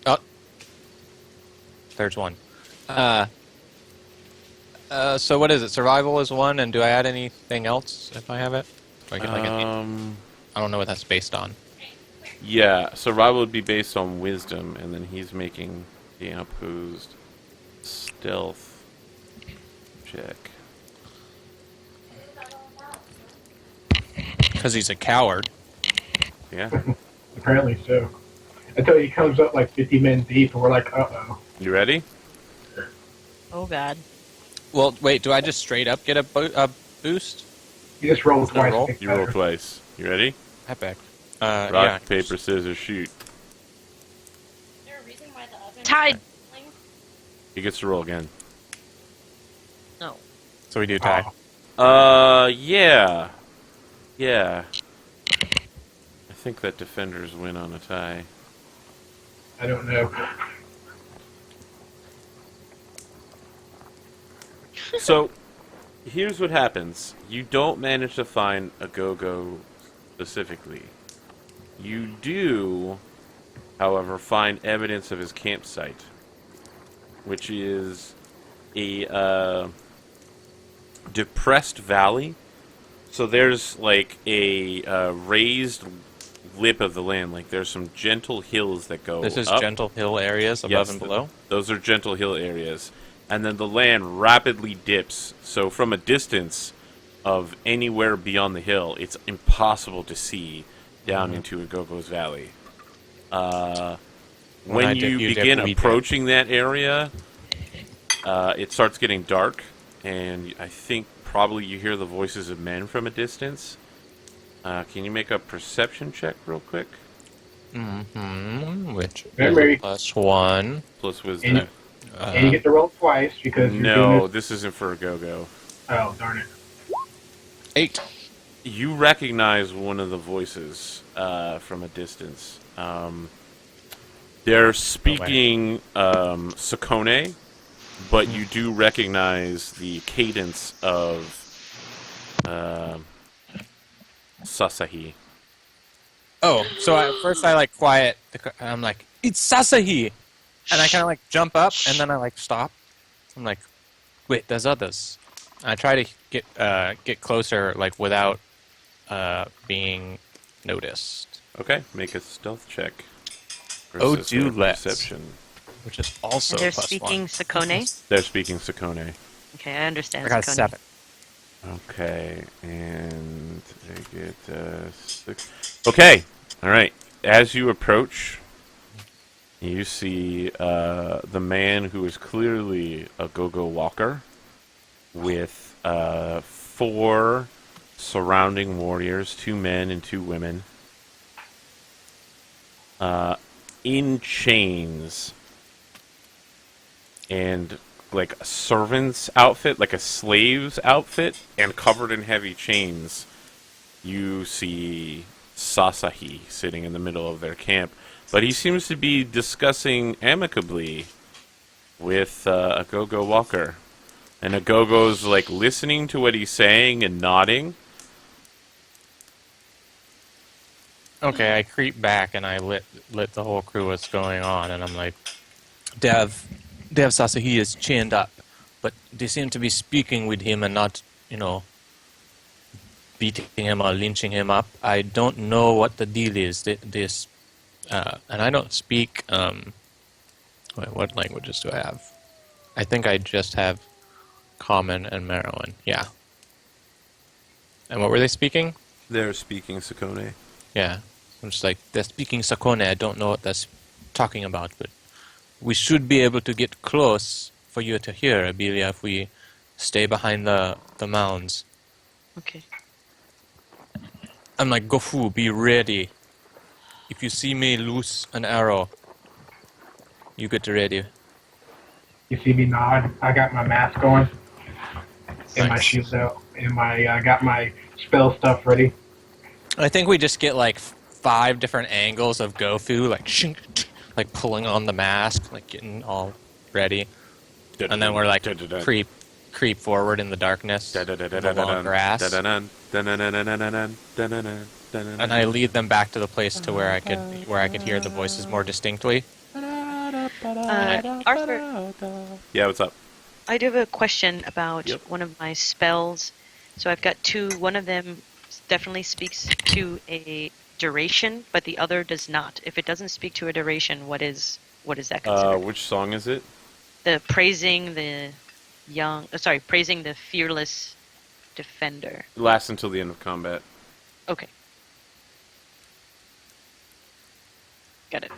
Oh, there's one. So what is it? Survival is one, and do I add anything else if I have it? Do I get like I don't know what that's based on. Yeah, survival would be based on wisdom, and then he's making the opposed stealth check. Because he's a coward. Yeah. Apparently so. Until he comes up like 50 men deep, and we're like, uh-oh. You ready? Oh god. Well, wait, do I just straight up get a boost? You just roll that twice. roll? It's You roll better. twice. You ready? Epic. Rock, Yeah. paper, scissors, shoot. Tied. He gets to roll again. No. So we do tie. Yeah. Yeah. I think that defenders win on a tie. I don't know. So, here's what happens. You don't manage to find a go-go specifically. You do, however, find evidence of his campsite, which is a depressed valley. So there's like a raised lip of the land. Like there's some gentle hills that go This is up. gentle hill areas above Yes, and below. Those are gentle hill areas. And then the land rapidly dips. So from a distance of anywhere beyond the hill, it's impossible to see down into Agogo's Valley. When you begin approaching that area, it starts getting dark, and I think probably you hear the voices of men from a distance. Can you make a perception check real quick? Which Memory. is +1. Plus wisdom. And you get to roll twice because you're No, doing this isn't for Agogo. Oh, darn it. 8. You recognize one of the voices from a distance. They're speaking Sakone, but you do recognize the cadence of Sasahi. Oh, so at first I like quiet. I'm like, it's Sasahi, and I kind of like jump up, and then I like stop. I'm like, wait, there's others. I try to get closer, like without being noticed. Okay, make a stealth check. Oh, versus do their let's. Perception. Which is also And they're +1. speaking Sakone. They're speaking Sakone. Okay, I understand I got Sakone. 7. Okay, and I get 6. Okay, all right. As you approach, you see the man who is clearly a go-go walker with 4 surrounding warriors, 2 men and 2 women, in chains and like a servant's outfit, like a slave's outfit, and covered in heavy chains. You see Sasahi sitting in the middle of their camp, but he seems to be discussing amicably with a go-go walker. And Agogo's like listening to what he's saying and nodding. Okay, I creep back and I lit the whole crew what's going on, and I'm like, Dev Sasahi is chained up, but they seem to be speaking with him and not, beating him or lynching him up. I don't know what the deal is. And I don't speak. Wait, what languages do I have? I think I just have Common and Merowan. Yeah. And what were they speaking? They're speaking Sakone. Yeah. I'm just like, they're speaking Sakone. I don't know what they're talking about, but we should be able to get close for you to hear, Abelia, if we stay behind the mounds. Okay. I'm like, Goffu, be ready. If you see me loose an arrow, you get ready. You see me nod. I got my mask on and my Nice. shield out, and I got my spell stuff ready. I think we just get like 5 different angles of Goffu, like shink, like pulling on the mask, like getting all ready, and then we're like creep forward in the darkness, in the long grass, and I lead them back to the place to where I could hear the voices more distinctly. Arthur, Yeah, what's up? I do have a question about Yep. one of my spells. So I've got 2. One of them definitely speaks to a duration, but the other does not. If it doesn't speak to a duration, what is that considered? Which song is it? Praising the fearless defender. It lasts until the end of combat. Okay. Got it.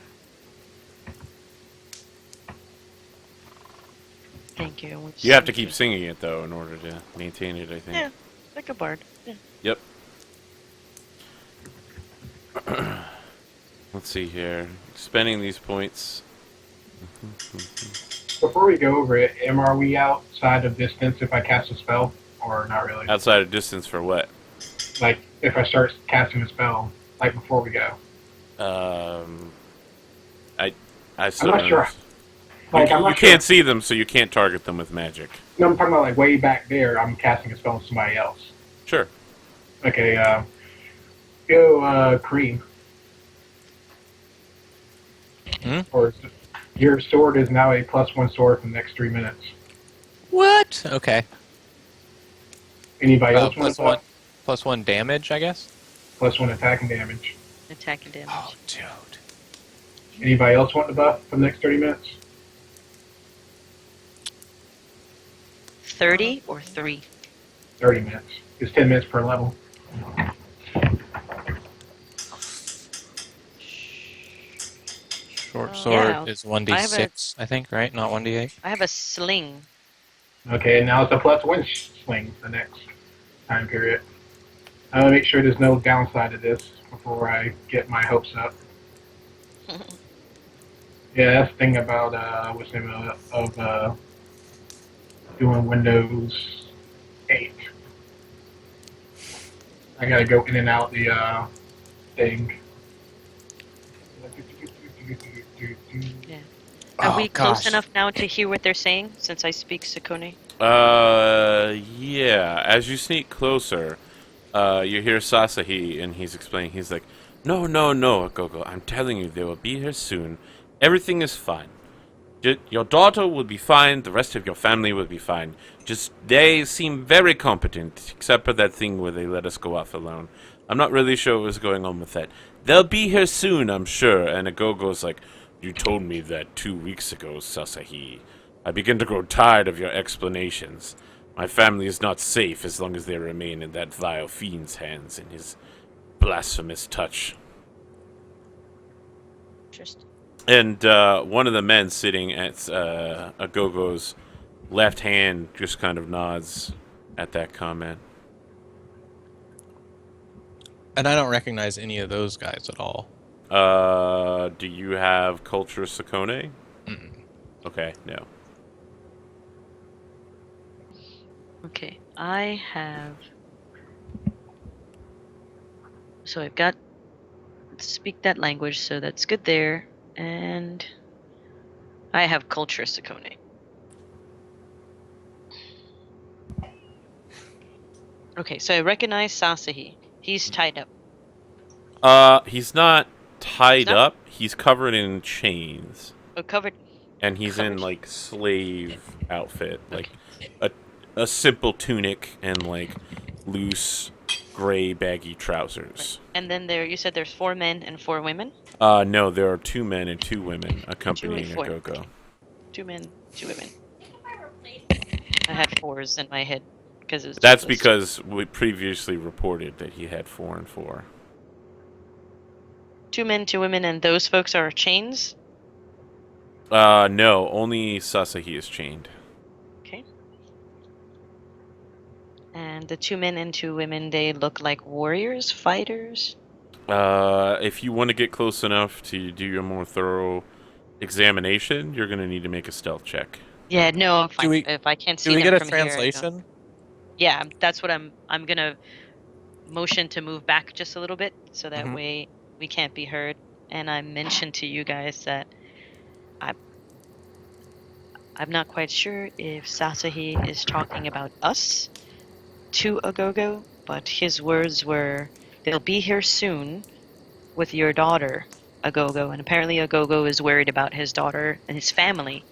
Thank you. You have to keep singing it though in order to maintain it, I think. Yeah, like a bard. Yeah. Yep. Let's see here. Spending these points. Before we go over it, are we outside of distance if I cast a spell, or not really? Outside of distance for what? Like, if I start casting a spell, like before we go. I I'm still not don't sure. understand. Like, I'm You not sure. can't see them, so you can't target them with magic. No, I'm talking about like way back there. I'm casting a spell on somebody else. Sure. Okay, go Karim. Hmm? Or your sword is now a +1 sword for the next 3 minutes. What? Okay. Anybody Well, else want plus to one, buff? +1 damage, I guess. +1 attack and damage. Attack and damage. Oh, dude. Anybody else want to buff for the next 30 minutes? 30 or 3? 30 minutes. It's 10 minutes per level. Short Oh. sword Yeah, is 1d6, I think, right? Not 1d8. I have a sling. Okay, and now it's a +1 sling the next time period. I want to make sure there's no downside to this before I get my hopes up. Yeah, that's the thing about what's the name of doing Windows 8. I gotta go in and out the thing. Are we close gosh. enough now to hear what they're saying, since I speak Sakone? Yeah. As you sneak closer, you hear Sasahi, and he's explaining. He's like, no, Gogo. I'm telling you, they will be here soon. Everything is fine. Your daughter will be fine. The rest of your family will be fine. Just, they seem very competent, except for that thing where they let us go off alone. I'm not really sure what's going on with that. They'll be here soon, I'm sure. And Agogo's like, you told me that 2 weeks ago, Sasahi. I begin to grow tired of your explanations. My family is not safe as long as they remain in that vile fiend's hands and his blasphemous touch. Interesting. And one of the men sitting at Agogo's left hand just kind of nods at that comment. And I don't recognize any of those guys at all. Do you have Culture Sakone? Mm-mm. Okay, no. Okay, I have. So I've got speak that language, so that's good there. And I have culture Sakone. Okay, so I recognize Sasahi. He's tied up. He's not tied He's not- up. He's covered in chains. Oh, covered. And he's in, Covered. like, slave outfit. Like, a simple tunic and, like, loose, gray, baggy trousers. And then you said there's 4 men and 4 women? No, there are 2 men and 2 women accompanying four. Agogo. 2 men, 2 women. I had 4s in my head. That's because we previously reported that he had 4 and 4. 2 men, 2 women, and those folks are chains? No, only Sasahi is chained. Okay. And the 2 men and 2 women, they look like warriors, fighters? If you want to get close enough to do your more thorough examination, you're going to need to make a stealth check. Yeah, no, I'm fine. Do we- If I can't see Do we them get a from here, I don't- translation? Yeah, that's what I'm gonna motion to move back just a little bit, so that Mhm. way we can't be heard. And I mentioned to you guys that I'm not quite sure if Sasahi is talking about us to Agogo, but his words were, "They'll be here soon with your daughter, Agogo." And apparently Agogo is worried about his daughter and his family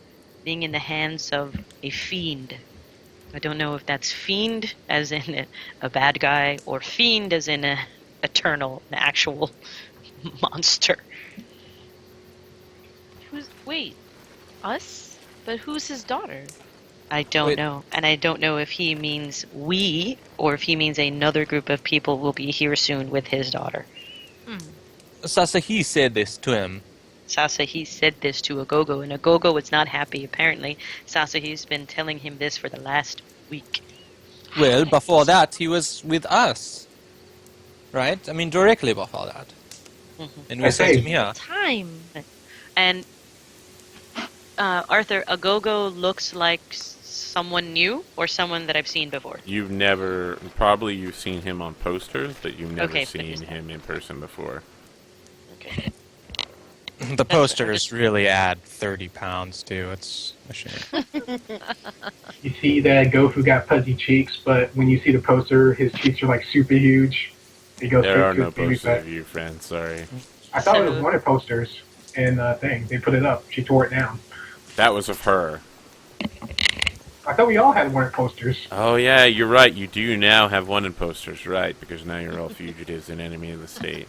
being in the hands of a fiend. I don't know if that's fiend as in a bad guy, or fiend as in an actual monster. Wait, us? But who's his daughter? I don't Wait. know. And I don't know if he means we, or if he means another group of people will be here soon with his daughter. Sasahi said this to him. Sasahi said this to Agogo, and Agogo was not happy, apparently. Sasahi's been telling him this for the last week. Well, before that, he was with us. Right? I mean, directly before that. Mhm. And we I sent see. him here. Time. And Arthur, Agogo looks like someone new, or someone that I've seen before? You've seen him on posters, but you've never Okay, but seen he's- him in person before. Okay. The posters really add 30 pounds too. It's a shame. You see that Goffu got pudgy cheeks, but when you see the poster, his cheeks are like super huge. He goes There are straight to no his baby posters fat. of you, friend. Sorry. I thought it So- was one of posters in thing. They put it up. She tore it down. That was of her. I thought we all had one of posters. Oh, yeah, you're right. You do now have wanted posters, right? Because now you're all fugitives and enemy of the state.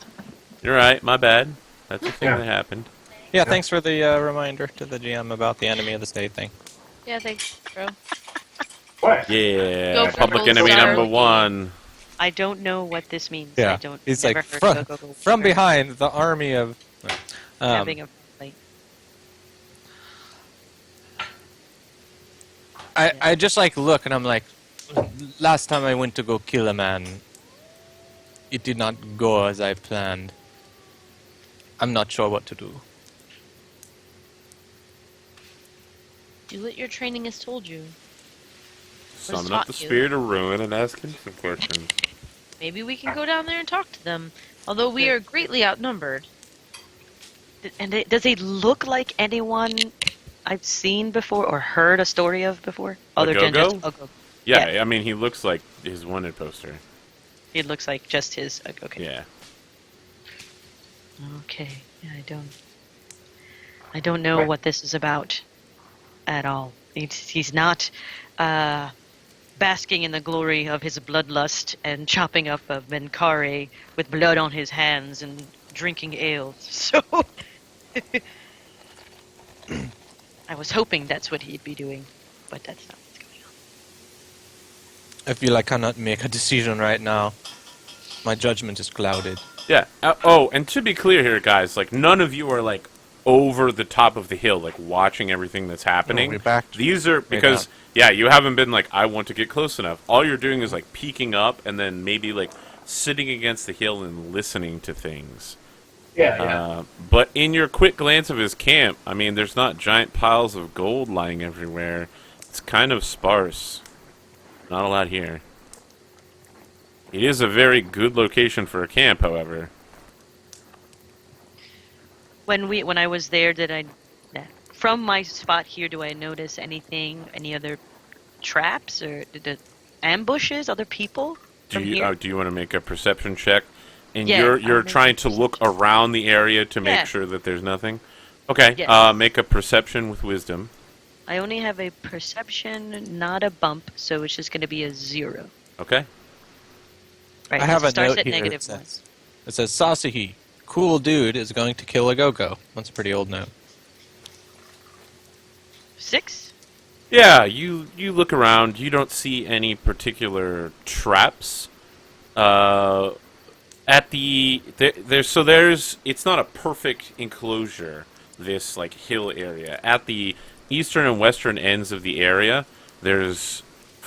You're right. My bad. That's a thing Yeah. that happened. Yeah, thanks for the reminder to the GM about the enemy of the state thing. Yeah, thanks, bro. What? Yeah, Go for public gold enemy star. number one. I don't know what this means. Yeah, I don't. he's never like heard from, Go-Go from before. behind the army of. Having a fight. I just like look and I'm like, last time I went to go kill a man, it did not go as I planned. I'm not sure what to do. Do what your training has told you. Summon up the taught you. spirit of ruin and ask him some questions. Maybe we can go down there and talk to them. Although we are greatly outnumbered. And does he look like anyone I've seen before or heard a story of before? Other than Go-Go? just Go-Go. Yeah, I mean, he looks like his wanted poster. It looks like just his. Okay. Yeah. Okay. Yeah, I don't know what this is about at all. He's not basking in the glory of his bloodlust and chopping up a Menkare with blood on his hands and drinking ale. So I was hoping that's what he'd be doing, but that's not what's going on. I feel I cannot make a decision right now. My judgment is clouded. Yeah. Oh, and to be clear here, guys, like, none of you are, like, over the top of the hill, like, watching everything that's happening. we're back. These are, because, yeah, you haven't been, like, I want to get close enough. All you're doing is, like, peeking up and then maybe, like, sitting against the hill and listening to things. Yeah. But in your quick glance of his camp, I mean, there's not giant piles of gold lying everywhere. It's kind of sparse. Not a lot here. It is a very good location for a camp, however. When I was there, from my spot here, do I notice anything, any other traps or ambushes, other people Do from you here? do you want to make a perception check? And Yeah, you're I'll make trying a to look around the area to make Yeah. sure that there's nothing. Okay. Yes. Make a perception with wisdom. I only have a perception, not a bump, so it's just going to be a 0. Okay. Right, I have it a starts note at here. negative It says Sasahi, cool dude, is going to kill a go-go. That's a pretty old note. 6? Yeah, you look around. You don't see any particular traps. At the there's it's not a perfect enclosure. This like hill area at the eastern and western ends of the area, there's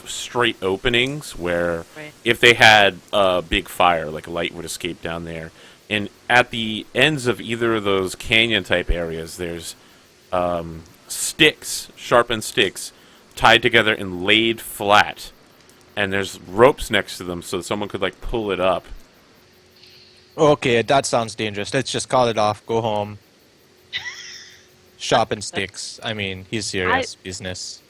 straight openings where Right. if they had a big fire, like light would escape down there. And at the ends of either of those canyon type areas, there's sticks, sharpened sticks, tied together and laid flat. And there's ropes next to them so someone could like pull it up. Okay, that sounds dangerous. Let's just call it off. Go home. Shopping sticks. I mean, he's serious business.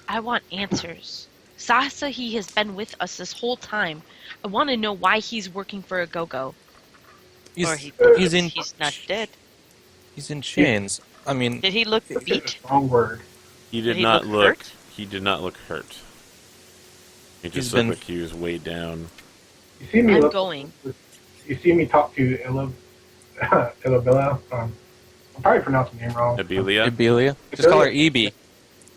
I want answers. Sasahi has been with us this whole time. I want to know why he's working for a go-go. Or he's not dead. He's in chains. I mean, Did he look It's beat? a wrong word. He Did did he not look look. hurt? He did not look hurt. He just He's looked been- like he was weighed down. You see me I'm look. going. You see me talk to Ilabella. I'm probably pronouncing the name wrong. Abelia. Abelia. Just call her Ebi.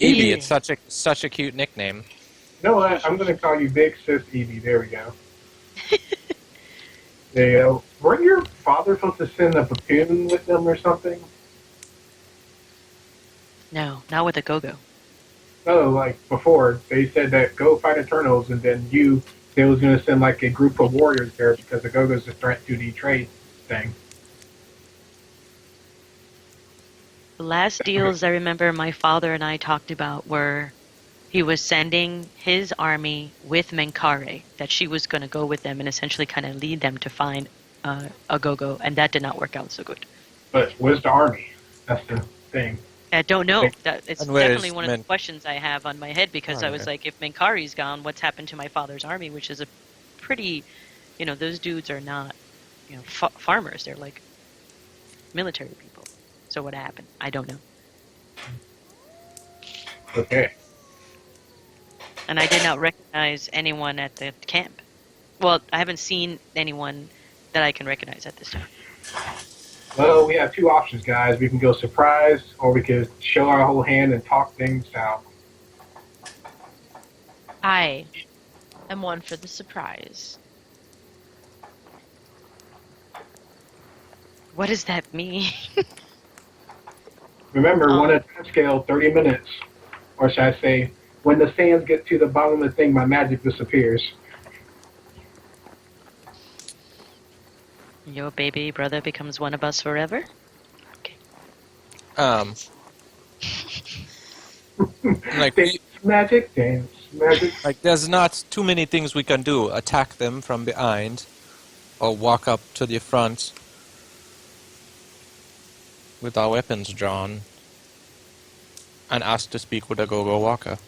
Ebi, it's such a cute nickname. You know what? I'm gonna call you Big Sis Evie. There we go. There you go. Weren't your father supposed to send a platoon with them or something? No, not with a go-go. No, like before, they said that go fight Eternals, and then they was gonna send like a group of warriors there because the Go-Go's a threat to the trade thing. The last deals I remember my father and I talked about were he was sending his army with Menkare, that she was going to go with them and essentially kind of lead them to find a go-go, and that did not work out so good. But where's the army? That's the thing. I don't know. It's And where's definitely one of the Men- questions I have on my head because I was like, if Menkari's gone, what's happened to my father's army? Which is a pretty, those dudes are not, farmers. They're like military people. So what happened? I don't know. Okay. And I did not recognize anyone at the camp. Well, I haven't seen anyone that I can recognize at this time. Well, we have two options, guys. We can go surprise, or we could show our whole hand and talk things out. I am one for the surprise. What does that mean? Remember, one at a time scale, 30 minutes. Or should I say, when the sands get to the bottom of the thing, my magic disappears. Your baby brother becomes one of us forever? Okay. Like Dance magic, dance magic. like there's not too many things we can do. Attack them from behind, or walk up to the front with our weapons drawn, and ask to speak with a go-go walker.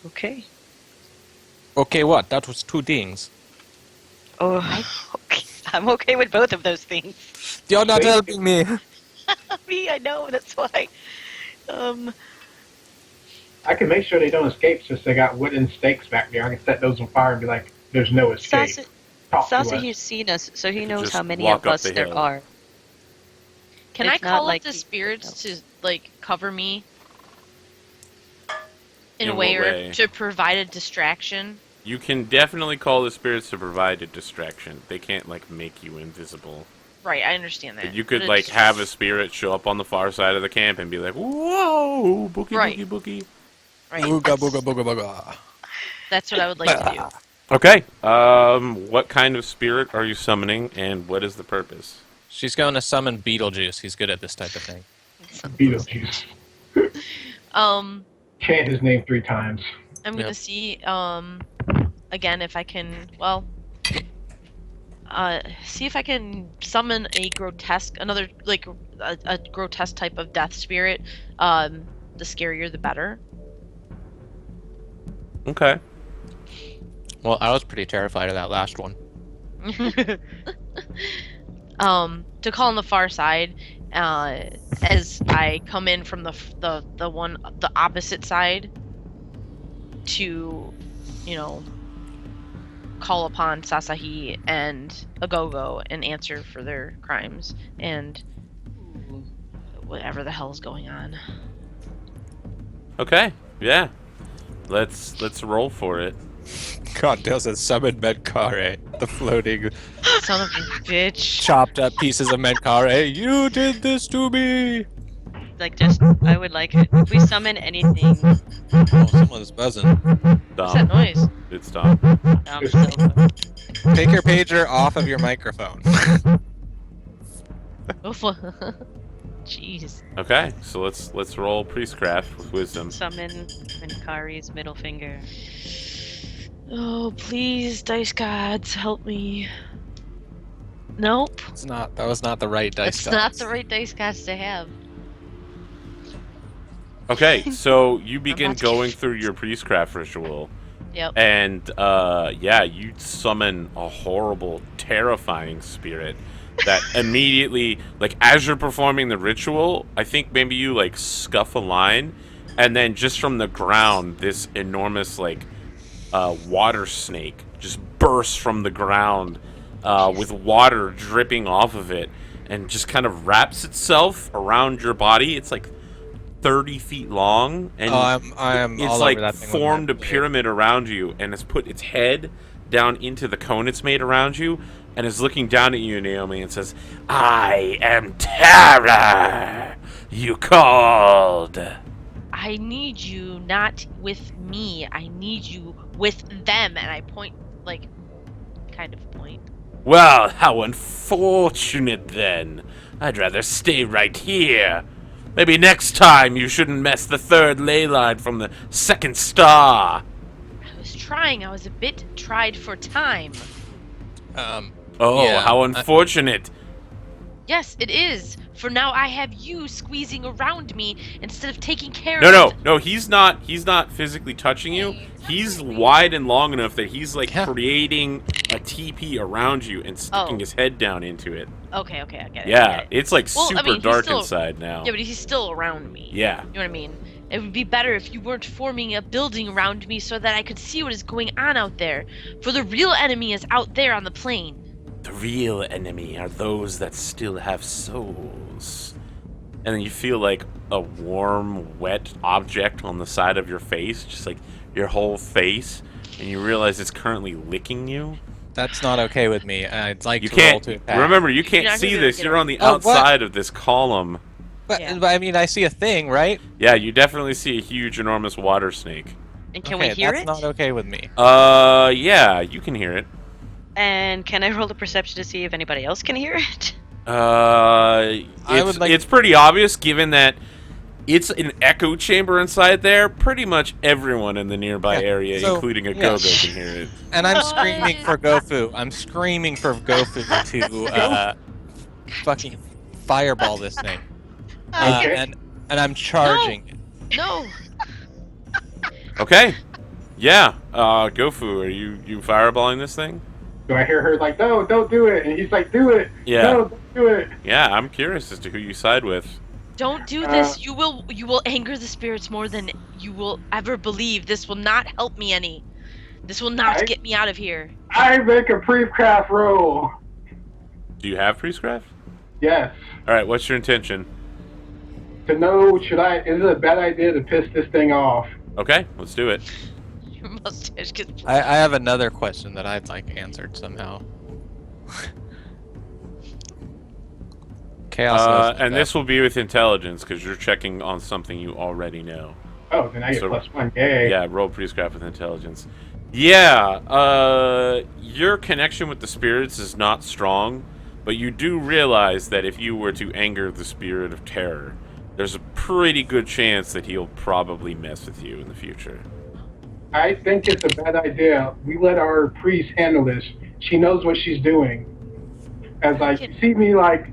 Okay. Okay, what? That was 2 dings. Oh, okay. I'm okay with both of those things. You're not helping me. Me, I know, that's why. I can make sure they don't escape since they got wooden stakes back there. I can set those on fire and be like, there's no escape. Talk to Sasa, us. he's seen us, so he knows Just how many walk of up us the there hill. are. Can It's I not call like up the he- spirits to like cover me in a In way what or way? to provide a distraction? You can definitely call the spirits to provide a distraction. They can't like make you invisible. Right, I understand that. But you could But like it's- have a spirit show up on the far side of the camp and be like, "Whoa, boogie, Right. boogie, boogie." right, Booga booga booga booga. that's what I would like to do. Okay. What kind of spirit are you summoning, and what is the purpose? She's going to summon Beetlejuice. He's good at this type of thing. Beetlejuice. Chant his name 3 times. I'm gonna Yep. see again if I can see if I can summon a grotesque another like a grotesque type of death spirit. The scarier the better. Okay. Well, I was pretty terrified of that last one. To call on the far side as I come in from the opposite side to call upon Sasahi and Agogo and answer for their crimes and whatever the hell is going on. Okay. Yeah. Let's roll for it. God, there's a summon Menkare. The floating, Son of a bitch. chopped up pieces of Menkare. You did this to me! Like, I would like it. If we summon anything, Oh, someone's buzzing. What's that Dom. noise? Good stop. Take your pager off of your microphone. Jeez. Okay. So let's roll priestcraft with wisdom. Summon Menkari's middle finger. Oh, please, dice gods, help me. Nope. That was not the right dice. That's not the right dice gods to have. Okay. So you begin about to- going through your priestcraft ritual. Yep. And you summon a horrible, terrifying spirit that immediately, like, as you're performing the ritual, I think maybe you like scuff a line, and then just from the ground, this enormous water snake just bursts from the ground with water dripping off of it, and just kind of wraps itself around your body. It's like 30 feet long, and I am it's all like over that thing. formed a pyramid around you, and it's put its head down into the cone it's made around you, and is looking down at you, Naomi, and says, "I am terror. You called." I need you not with me. I need you with them. And I point, kind of point. Well, how unfortunate then. I'd rather stay right here. Maybe next time you shouldn't mess the 3rd ley line from the 2nd star. I was trying. I was a bit tried for time. Oh, Yeah, how unfortunate. Yes, it is. For now, I have you squeezing around me instead of taking care No, of. no, he's not. He's not physically touching you. He's wide and long enough that he's like Yeah. creating a TP around you and sticking Oh. his head down into it. Okay, I get it. I Yeah, get it. it's like Well, I super mean, he's dark still- inside now. Yeah, but he's still around me. Yeah. You know what I mean? It would be better if you weren't forming a building around me so that I could see what is going on out there. For the real enemy is out there on the plain. The real enemy are those that still have souls. And then you feel like a warm, wet object on the side of your face, just like your whole face, and you realize it's currently licking you. That's not okay with me. I'd like You to roll can't. to attack. Remember, you You're can't not gonna see be able to this. get You're on the Oh, what? outside of this column. But, Yeah. but I mean, I see a thing, right? Yeah, you definitely see a huge, enormous water snake. And can Okay, we hear that's it? not okay with me. Yeah, you can hear it. And can I roll a perception to see if anybody else can hear it? It's, it's pretty obvious given that it's an echo chamber inside there. Pretty much everyone in the nearby Yeah, area, so, including a yeah. go-go, can hear it. And I'm What? screaming for Goffu. I'm screaming for Goffu to fucking fireball this thing. Okay. And I'm charging. No. Okay. Yeah. Goffu, are you fireballing this thing? Do I hear her like, no, don't do it? And he's like, do it. Yeah. No, don't do it. Yeah, I'm curious as to who you side with. Don't do this. You will anger the spirits more than you will ever believe. This will not help me any. This will not get me out of here. I make a pre-craft roll. Do you have priestcraft? Yes. All right. What's your intention? To know, is it a bad idea to piss this thing off? Okay, let's do it. Your mustache gets. I have another question that I'd like answered somehow. Chaos. And this will be with intelligence because you're checking on something you already know. Oh, then I get So- +1. Yay. Yeah, roll priestcraft with intelligence. Yeah, your connection with the spirits is not strong, but you do realize that if you were to anger the spirit of terror, there's a pretty good chance that he'll probably mess with you in the future. I think it's a bad idea. We let our priest handle this. She knows what she's doing. As like, you see me like,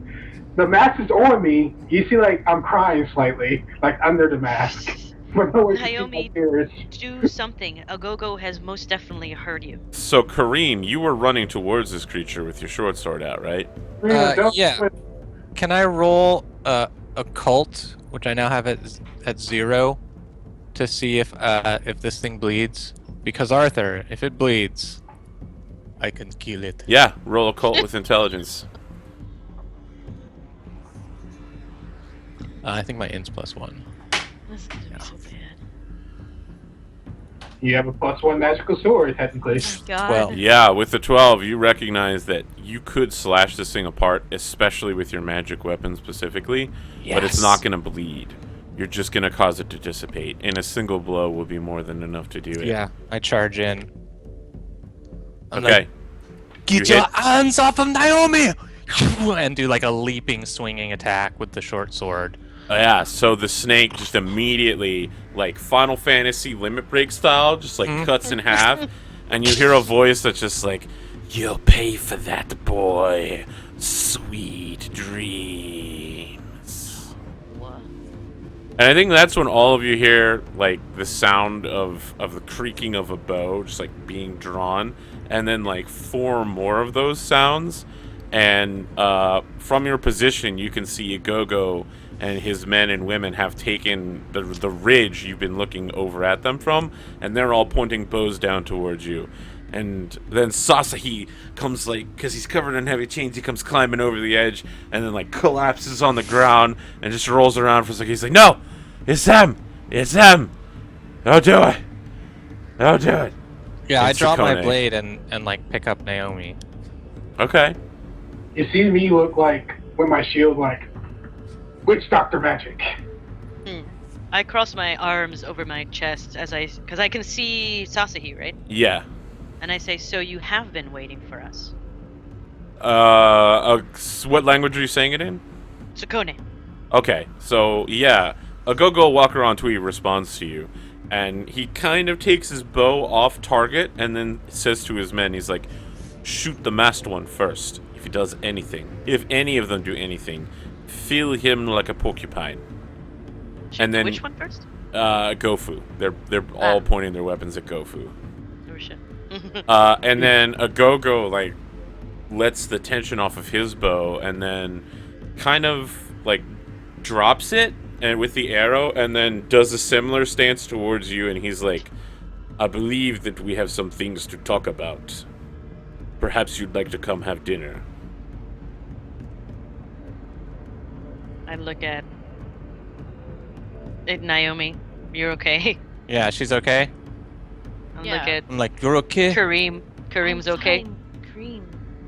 the mask is on me. You see like I'm crying slightly, like under the mask. But no one can see my Naomi. tears. Do something. Agogo has most definitely heard you. So, Karim, you were running towards this creature with your short sword out, right? Don't yeah. do it. Can I roll occult, which I now have at 0, to see if this thing bleeds? Because Arthur, if it bleeds, I can kill it. Yeah, roll occult with intelligence. I think my int's +1. This is gonna be so bad. You have a +1 magical sword, technically. Oh my God. 12. Yeah, with the 12, you recognize that you could slash this thing apart, especially with your magic weapon specifically, but it's Yes. not going to bleed. You're just going to cause it to dissipate, and a single blow will be more than enough to do it. Yeah, I charge in. I'm Okay. like, Get You your hit. hands off of Naomi! And do like a leaping, swinging attack with the short sword. Yeah, so the snake just immediately, like Final Fantasy Limit Break style, just like cuts in half, and you hear a voice that's just like, "You'll pay for that, boy. Sweet dreams." What? And I think that's when all of you hear like the sound of the creaking of a bow, just like being drawn, and then like 4 more of those sounds, and from your position you can see Agogo and his men and women have taken the ridge you've been looking over at them from, and they're all pointing bows down towards you. And then Sasahi comes, like, because he's covered in heavy chains, he comes climbing over the edge, and then, like, collapses on the ground, and just rolls around for a second. He's like, "No! It's them! It's them! Don't do it! Don't do it!" Yeah, I It's drop my Sakone. blade and like pick up Naomi. Okay. You see me look like, with my shield, like, witch doctor magic. I cross my arms over my chest because I can see Sasahi, right? Yeah. And I say, "So you have been waiting for us, What language are you saying it in? Sakone." Okay, so yeah, Agogo Walker on Tweet responds to you, and he kind of takes his bow off target and then says to his men, he's like, "Shoot the masked one first. if he does anything, if any of them do anything, feel him like a porcupine. And then Which one first? Goffu. They're all pointing their weapons at Goffu. Oh shit. And then a Go-Go like lets the tension off of his bow and then kind of like drops it and with the arrow and then does a similar stance towards you, and he's like, I believe that we have some things to talk about. Perhaps you'd like to come have dinner. I look at Naomi. You're okay. Yeah, she's okay. I Yeah. look at I'm like, you're okay. Kareem. Kareem's I'm okay. fine, Kareem.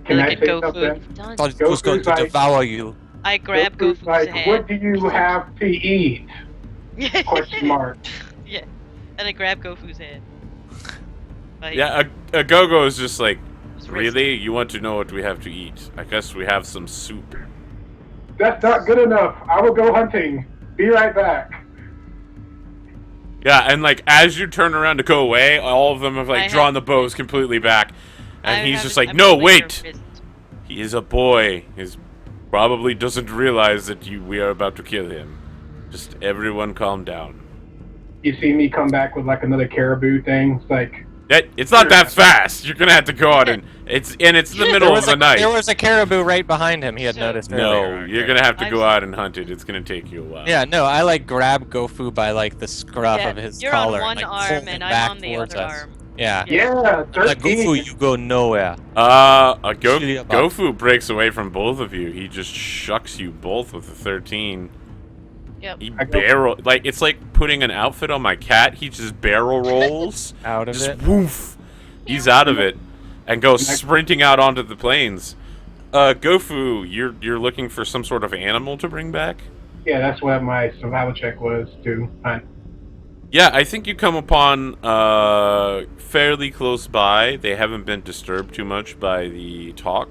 Can look I at say Goffu. something? Done. Thought it was going to Goku's like- devour you. I grab Goku's Goffu's like, hand. what do you have to eat? Question mark. Yeah, and I grab Goffu's hand. Like, Yeah, a Go-Go is just like, it's really? You want to know what we have to eat? I guess we have some soup. That's not good enough. I will go hunting. Be right back. Yeah, and like as you turn around to go away, all of them have like I drawn have- the bows completely back, and I he's have just a- like, I'm "No, holding her wait! wrist. He is a boy. He's probably doesn't realize that we are about to kill him. Just everyone, calm down. You see me come back with like another caribou thing. It's like, It's not that fast. You're gonna have to go out and it's the middle of the night. There was a caribou right behind him. He had So- noticed No, earlier. you're gonna have to I'm go so- out and hunt it. It's gonna take you a while. Yeah, no, I like grab Goffu by like the scruff Yeah, of his you're collar. on one and, like, arm pull him and back I'm on the towards other us. arm. Yeah. yeah, Like, 13. Goffu, you go nowhere. Chili about- Goffu breaks away from both of you. He just shucks you both with a 13. Yep. He I go- barrel like it's like putting an outfit on my cat. He just barrel rolls, Out of just it. woof. He's out of it and goes sprinting out onto the plains. Goffu, you're looking for some sort of animal to bring back? Yeah, that's what my survival check was to hunt. Yeah, I think you come upon fairly close by. They haven't been disturbed too much by the talk.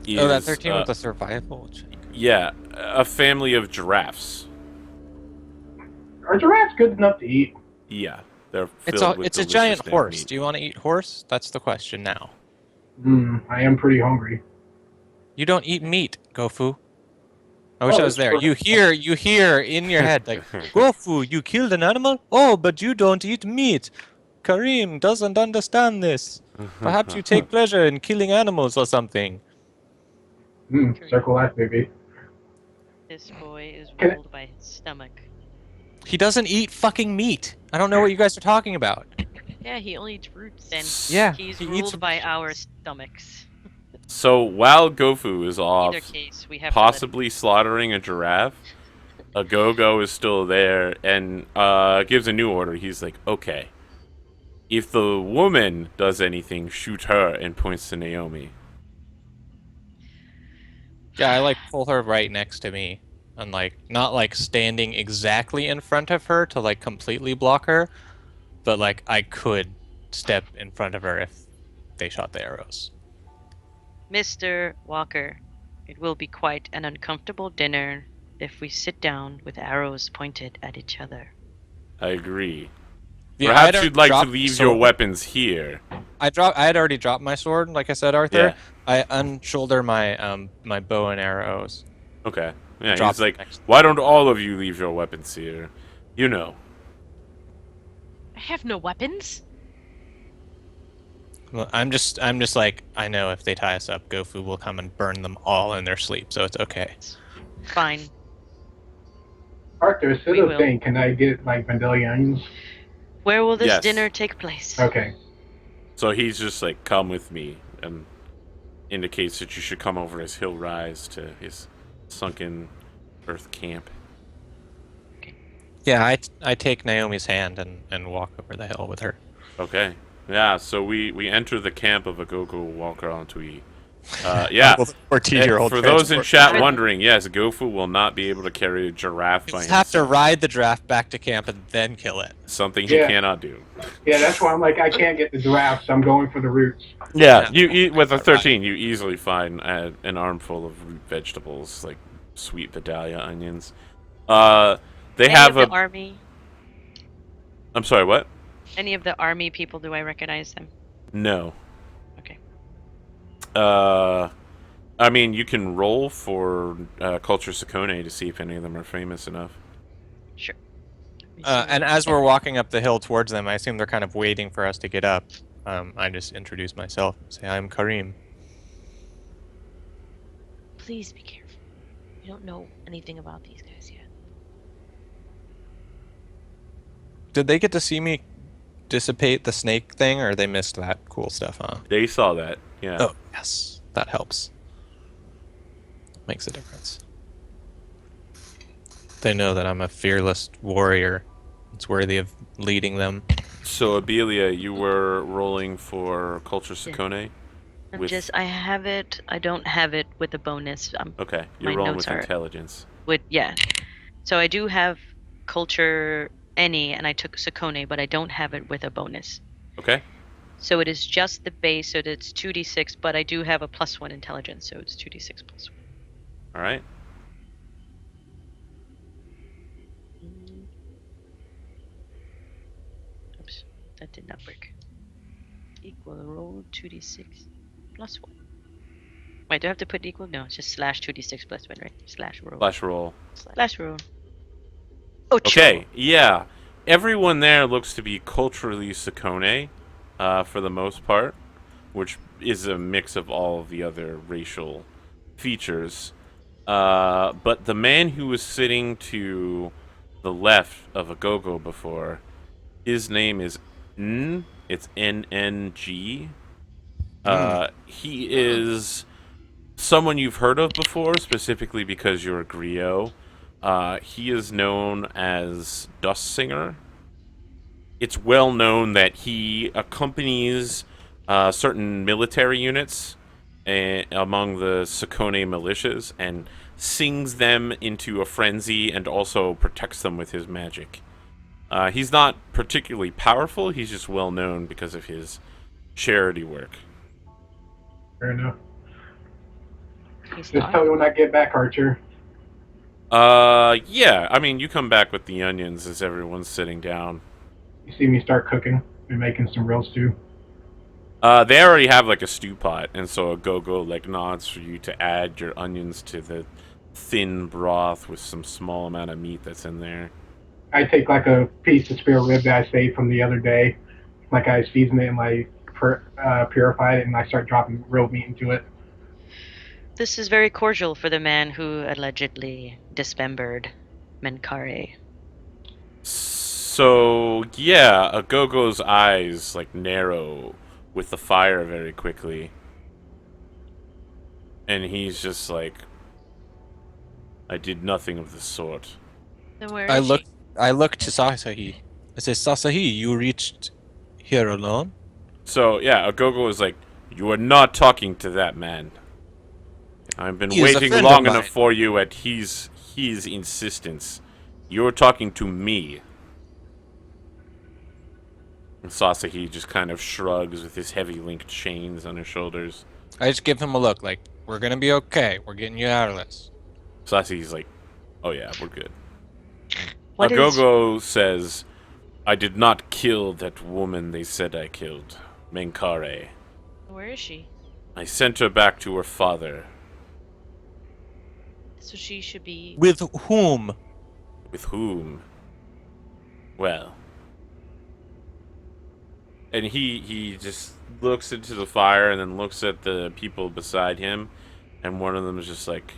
Oh, that Is, 13 with the survival check. Yeah, a family of giraffes. Are giraffes good enough to eat? Yeah, they're It's filled a with it's a delicious giant damn horse. meat. Do you want to eat horse? That's the question now. I am pretty hungry. You don't eat meat, Goffu. I wish I was that's there. You hear in your head like, Goffu, you killed an animal? Oh, but you don't eat meat. Karim doesn't understand this. Perhaps you take pleasure in killing animals or something. Circle life, baby. This boy is Can I- ruled by his stomach. He doesn't eat fucking meat. I don't know what you guys are talking about. Yeah, he only eats roots. Then Yeah, he's he ruled eats- by our stomachs. So while Goffu is In off, either case, we have to let him- possibly slaughtering a giraffe, a Go-Go is still there and gives a new order. He's like, okay, if the woman does anything, shoot her, and points to Naomi. Yeah, I like pull her right next to me. And like not like standing exactly in front of her to like completely block her, but like I could step in front of her if they shot the arrows. Mr. Walker, it will be quite an uncomfortable dinner if we sit down with arrows pointed at each other. I agree. Yeah, Perhaps I'd you'd like to dropped leave the your sword. weapons here. I had already dropped my sword, like I said, Arthur. Yeah. I unshoulder my my bow and arrows. Okay. Yeah, Drop he's like, next. why don't all of you leave your weapons here? You know. I have no weapons. Well, I'm just like, I know if they tie us up, Goffu will come and burn them all in their sleep, so it's okay. Fine. Arthur, instead We of will. saying, can I get like vanilla onions? Where will this Yes. dinner take place? Okay. So he's just like, come with me, and indicates that you should come over as he'll rise to his sunken earth camp. Yeah, I take Naomi's hand and walk over the hill with her. Okay. Yeah, so we enter the camp of a Go-Go Walker Antui. Yeah. 14-year-old. For those in chat wondering, yes, Goffu will not be able to carry a giraffe by You have to himself. ride the giraffe back to camp and then kill it. Something he Yeah. cannot do. Yeah, that's why I'm like, I can't get the giraffes, so I'm going for the roots. Yeah, you eat with a 13, you easily find an armful of root vegetables like sweet Vidalia onions. They Any have of a. the army. I'm sorry, what? Any of the army people? Do I recognize them? No. Okay. I mean, you can roll for Culture Sakone to see if any of them are famous enough. Sure. And as we're walking up the hill towards them, I assume they're kind of waiting for us to get up. I just introduce myself and say, I'm Karim. Please be careful. We don't know anything about these guys yet. Did they get to see me dissipate the snake thing, or they missed that cool stuff, huh? They saw that, yeah. Oh, yes. That helps. Makes a difference. They know that I'm a fearless warrior. It's worthy of leading them. So, Abelia, you were rolling for Culture Sakone? I have it. I don't have it with a bonus. Okay, my you're rolling notes with are- intelligence. Yeah. So I do have culture any, and I took Sakone, but I don't have it with a bonus. Okay. So it is just the base, so it's 2d6, but I do have a +1 intelligence, so it's 2d6 +1. All right. Oops, that did not work. Equal roll 2d6 +1. Wait, do I have to put equal? No, it's just /2d6 +1, right? /roll. Flash roll. /roll. Ocho. Okay, yeah. Everyone there looks to be culturally Sakone, for the most part, which is a mix of all of the other racial features. But the man who was sitting to the left of Agogo before, his name is N. It's NNG. He is someone you've heard of before, specifically because you're a griot. He is known as Dust Singer. It's well known that he accompanies certain military units among the Sakone militias and sings them into a frenzy and also protects them with his magic. He's not particularly powerful, he's just well known because of his charity work. Fair enough. He's Just not. tell me when I get back, Archer. Yeah, I mean, you come back with the onions as everyone's sitting down. You see me start cooking and making some real stew. They already have, like, a stew pot, and so Agogo, like, nods for you to add your onions to the thin broth with some small amount of meat that's in there. I take like a piece of spare rib that I saved from the other day, like I season it and like purify it, and I start dropping real meat into it. This is very cordial for the man who allegedly dismembered Menkare. So, yeah, Agogo's eyes, like, narrow with the fire very quickly. And he's just like, I did nothing of the sort. Then where is I look to Sasahi. I say, Sasahi, you reached here alone? So, yeah, Agogo is like, you are not talking to that man. I've been He is a waiting friend long of enough mine. for you at his insistence. You're talking to me. And Sasahi just kind of shrugs with his heavy linked chains on his shoulders. I just give him a look like, we're gonna be okay. We're getting you out of this. Sasahi's like, oh yeah, we're good. What is- Agogo says, I did not kill that woman they said I killed, Menkare. Where is she? I sent her back to her father. So she should be. With whom? With whom? Well. And he just looks into the fire and then looks at the people beside him, and one of them is just like,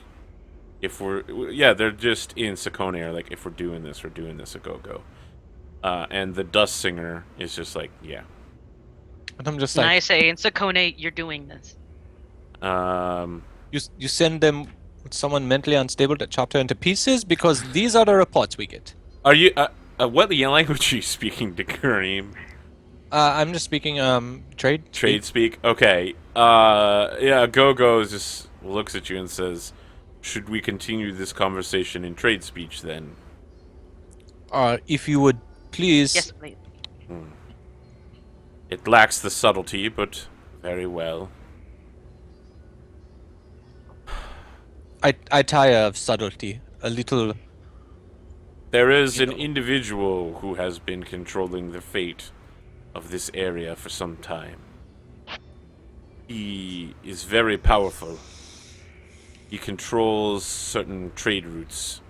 if we're, yeah, they're just in Sakone are like, if we're doing this, a go-go. And the Dust Singer is just like, yeah. And I'm just And like, I say, in Sakone, you're doing this. you send them with someone mentally unstable to chop her into pieces? Because these are the reports we get. Are you, what language are you speaking to Karim? I'm just speaking, trade? Trade speak? Okay. Yeah, Go-Go just looks at you and says, should we continue this conversation in trade speech then? If you would please. Yes, please. It lacks the subtlety, but very well. I tire of subtlety. A little. There is You an know. individual who has been controlling the fate of this area for some time. He is very powerful. He controls certain trade routes.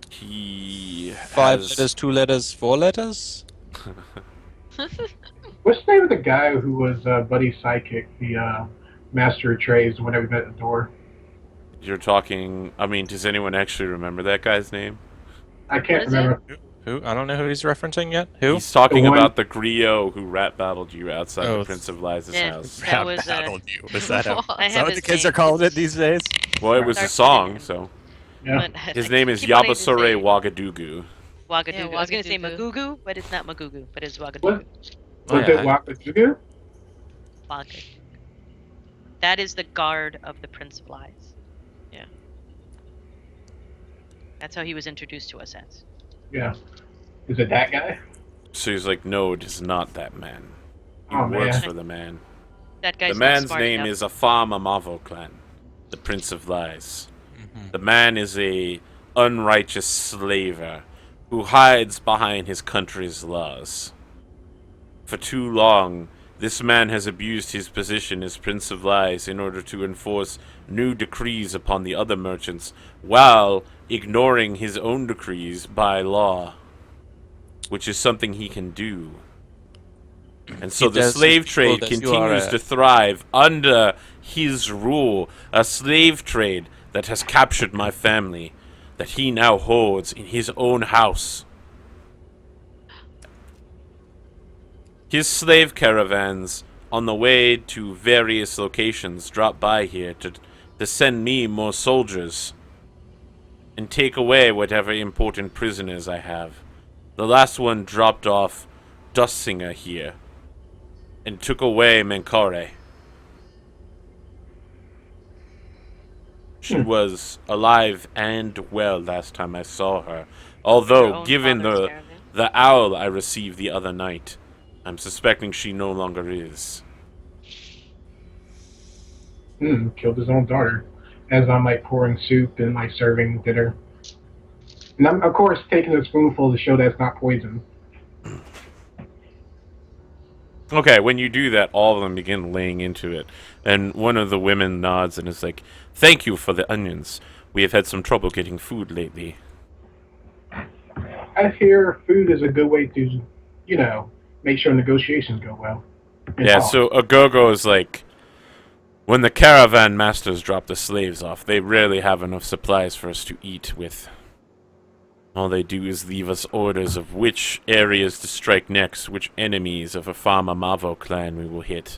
He 5 has... letters, 2 letters, 4 letters? What's the name of the guy who was Buddy's sidekick, the master of trades, whenever we met at the door? You're talking... I mean, does anyone actually remember that guy's name? I can't What is it? remember. Who? I don't know who he's referencing yet. Who? He's talking The one- about the griot who rat battled you outside Oh, the Prince of Lies' Yeah. house. That was, battled you. Is that, I is that have what the his kids name. are calling it these days? Well, it was a Dark song, Dominion. so... Yeah. But His I name is keep wanting to Yabasore say Wagadugu. Wagadugu. Yeah, I was gonna say Wagadugu. Magugu, but it's not Magugu, but it's Wagadugu. What? Oh, Was yeah. it Wakadugu? Wagadugu. That is the guard of the Prince of Lies. Yeah. That's how he was introduced to us as. Yeah. Is it that guy? So he's like, no, it is not that man. He Oh, works man. for the man. That guy's The not man's smart name enough. is Afam Amavo Clan, the Prince of Lies. Mm-hmm. The man is a unrighteous slaver who hides behind his country's laws. For too long, this man has abused his position as Prince of Lies in order to enforce new decrees upon the other merchants while ignoring his own decrees by law, which is something he can do. And so He the does slave feel trade that you continues are to thrive under his rule, a slave trade that has captured my family, that he now holds in his own house. His slave caravans on the way to various locations drop by here to send me more soldiers and take away whatever important prisoners I have. The last one dropped off Dustsinger here and took away Menkare. She was alive and well last time I saw her. Your Although, own given father's the caravan. owl I received the other night, I'm suspecting she no longer is. Killed his own daughter. As I'm like pouring soup and like serving dinner. And I'm of course taking a spoonful to show that's not poison. Okay, when you do that, all of them begin laying into it. And one of the women nods and is like, "Thank you for the onions. We have had some trouble getting food lately." I hear food is a good way to, make sure negotiations go well. And Yeah, talk. so Agogo is like, when the caravan masters drop the slaves off, they rarely have enough supplies for us to eat with. All they do is leave us orders of which areas to strike next, which enemies of a Fama Mavo clan we will hit.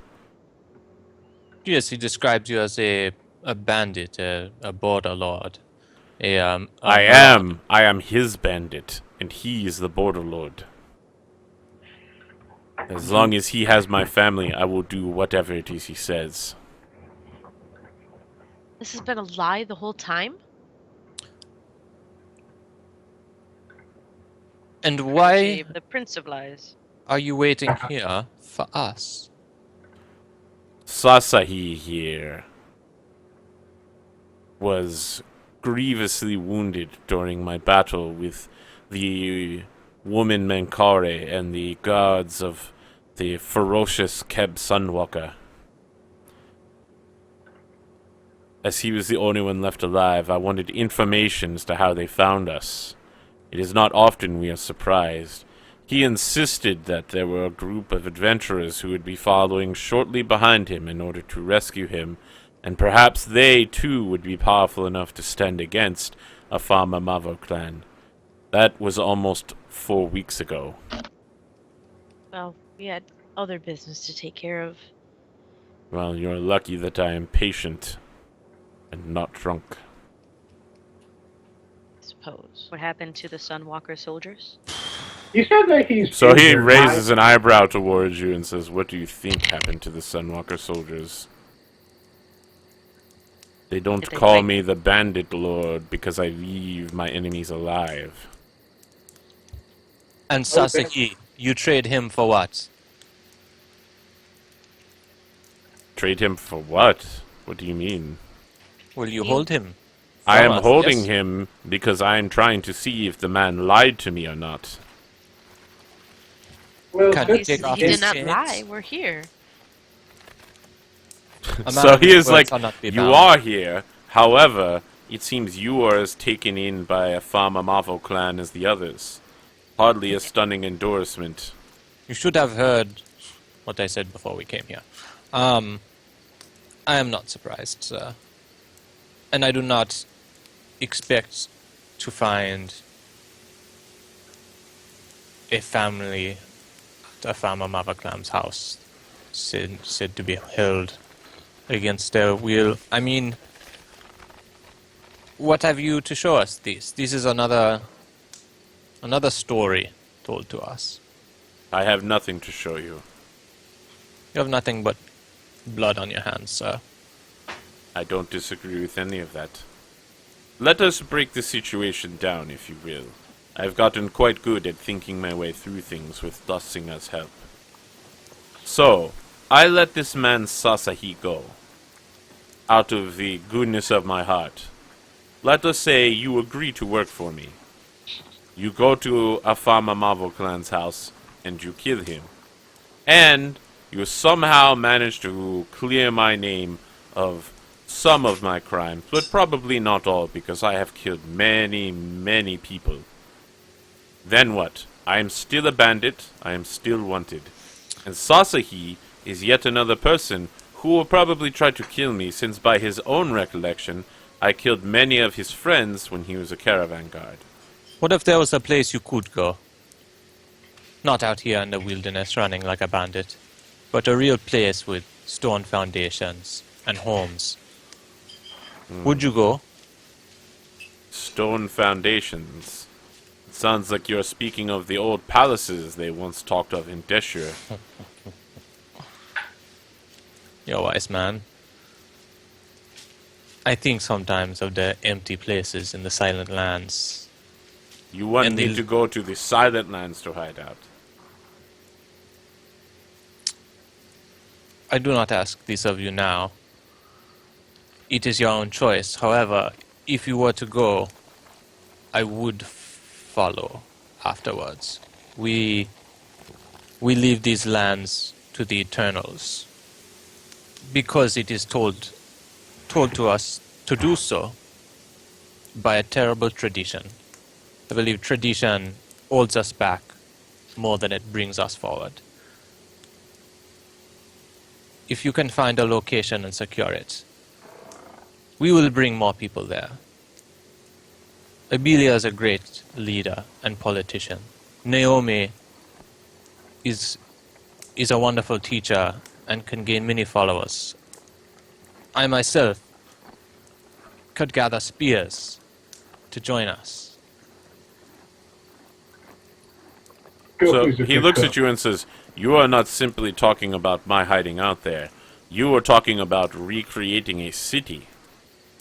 Yes, he describes you as a bandit, a border lord. A I am his bandit, and he is the border lord. As long as he has my family, I will do whatever it is he says. This has been a lie the whole time? And why Save the Prince of Lies. are you waiting here for us? Sasahi here was grievously wounded during my battle with the woman Menkare and the guards of the ferocious Keb Sunwalker. As he was the only one left alive, I wanted information as to how they found us. It is not often we are surprised. He insisted that there were a group of adventurers who would be following shortly behind him in order to rescue him, and perhaps they too would be powerful enough to stand against a Fama Mavo clan. That was almost 4 weeks ago. Well, we had other business to take care of. Well, you're lucky that I am patient and not drunk. I suppose. What happened to the Sunwalker soldiers? You said that he's. So he injured, raises right? an eyebrow towards you and says, "What do you think happened to the Sunwalker soldiers?" They don't Did they call fight? me the Bandit Lord because I leave my enemies alive. And Sasaki, you trade him for what? Trade him for what? What do you mean? Will you hold him? I am us, holding yes? him because I am trying to see if the man lied to me or not. Well, Can since take off He his did not chains? lie. We're here. A man So of he his is words like, shall not be "You bound." are here. However, it seems you are as taken in by a Famamavo clan as the others. Hardly a stunning endorsement. You should have heard what I said before we came here. I am not surprised, sir. And I do not expect to find a family at a Famamava clan's house said to be held against their will. I mean, what have you to show us this? This is another story told to us. I have nothing to show you. You have nothing but blood on your hands, sir. I don't disagree with any of that. Let us break the situation down, if you will. I've gotten quite good at thinking my way through things with Dustinger's help. So, I let this man Sasahi go. Out of the goodness of my heart. Let us say you agree to work for me. You go to Afama Marvel clan's house, and you kill him. And you somehow manage to clear my name of some of my crimes, but probably not all, because I have killed many, many people. Then what? I am still a bandit, I am still wanted. And Sasahi is yet another person who will probably try to kill me, since by his own recollection, I killed many of his friends when he was a caravan guard. What if there was a place you could go? Not out here in the wilderness running like a bandit, but a real place with stone foundations and homes. Would you go? Stone foundations. It sounds like you're speaking of the old palaces they once talked of in Deshur. You're a wise man. I think sometimes of the empty places in the Silent Lands. You want And me the- to go to the Silent Lands to hide out? I do not ask this of you now. It is your own choice. However, if you were to go, I would follow afterwards. We leave these lands to the Eternals because it is told to us to do so by a terrible tradition. I believe tradition holds us back more than it brings us forward. If you can find a location and secure it, we will bring more people there. Abelia is a great leader and politician. Naomi is a wonderful teacher and can gain many followers. I myself could gather spears to join us. So Goffu's a he good looks cook. at you and says, "You are not simply talking about my hiding out there. You are talking about recreating a city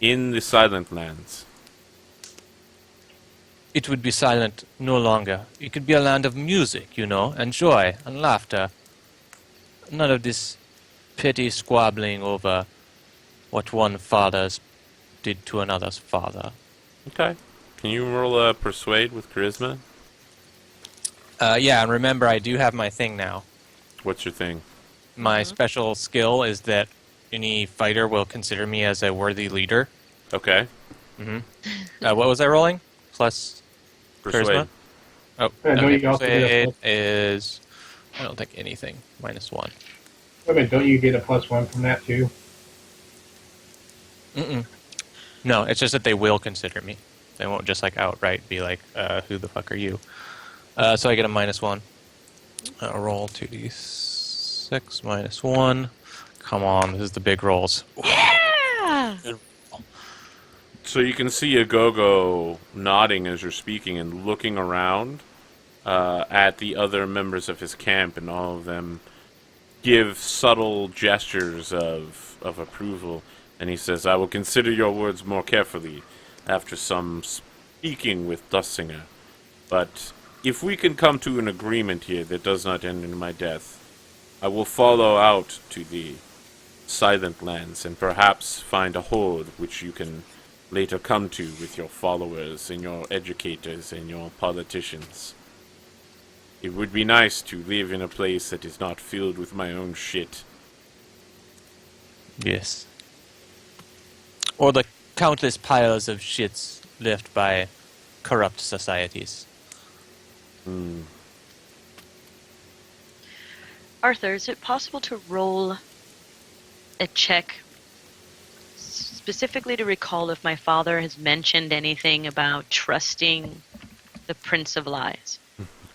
in the Silent Lands." It would be silent no longer. It could be a land of music, you know, and joy and laughter. None of this petty squabbling over what one father's did to another's father. Okay. Can you roll a persuade with charisma? Yeah, and remember, I do have my thing now. What's your thing? My special skill is that any fighter will consider me as a worthy leader. Okay. What was I rolling? Plus Persuade. charisma? Oh, Yeah, don't okay. you also get a Persuade is, I don't think anything. -1. Wait a minute, don't you get a +1 from that too? Mm-mm. No, it's just that they will consider me. They won't just like outright be like, who the fuck are you? So I get a -1. Roll 2d6 -1. Come on, this is the big rolls. Yeah. So you can see Agogo nodding as you're speaking and looking around at the other members of his camp, and all of them give subtle gestures of approval. And he says, "I will consider your words more carefully after some speaking with Dussinger. But if we can come to an agreement here that does not end in my death, I will follow out to the Silent Lands and perhaps find a hold which you can later come to with your followers and your educators and your politicians. It would be nice to live in a place that is not filled with my own shit." Yes. Or the countless piles of shits left by corrupt societies. Arthur, is it possible to roll a check specifically to recall if my father has mentioned anything about trusting the Prince of Lies?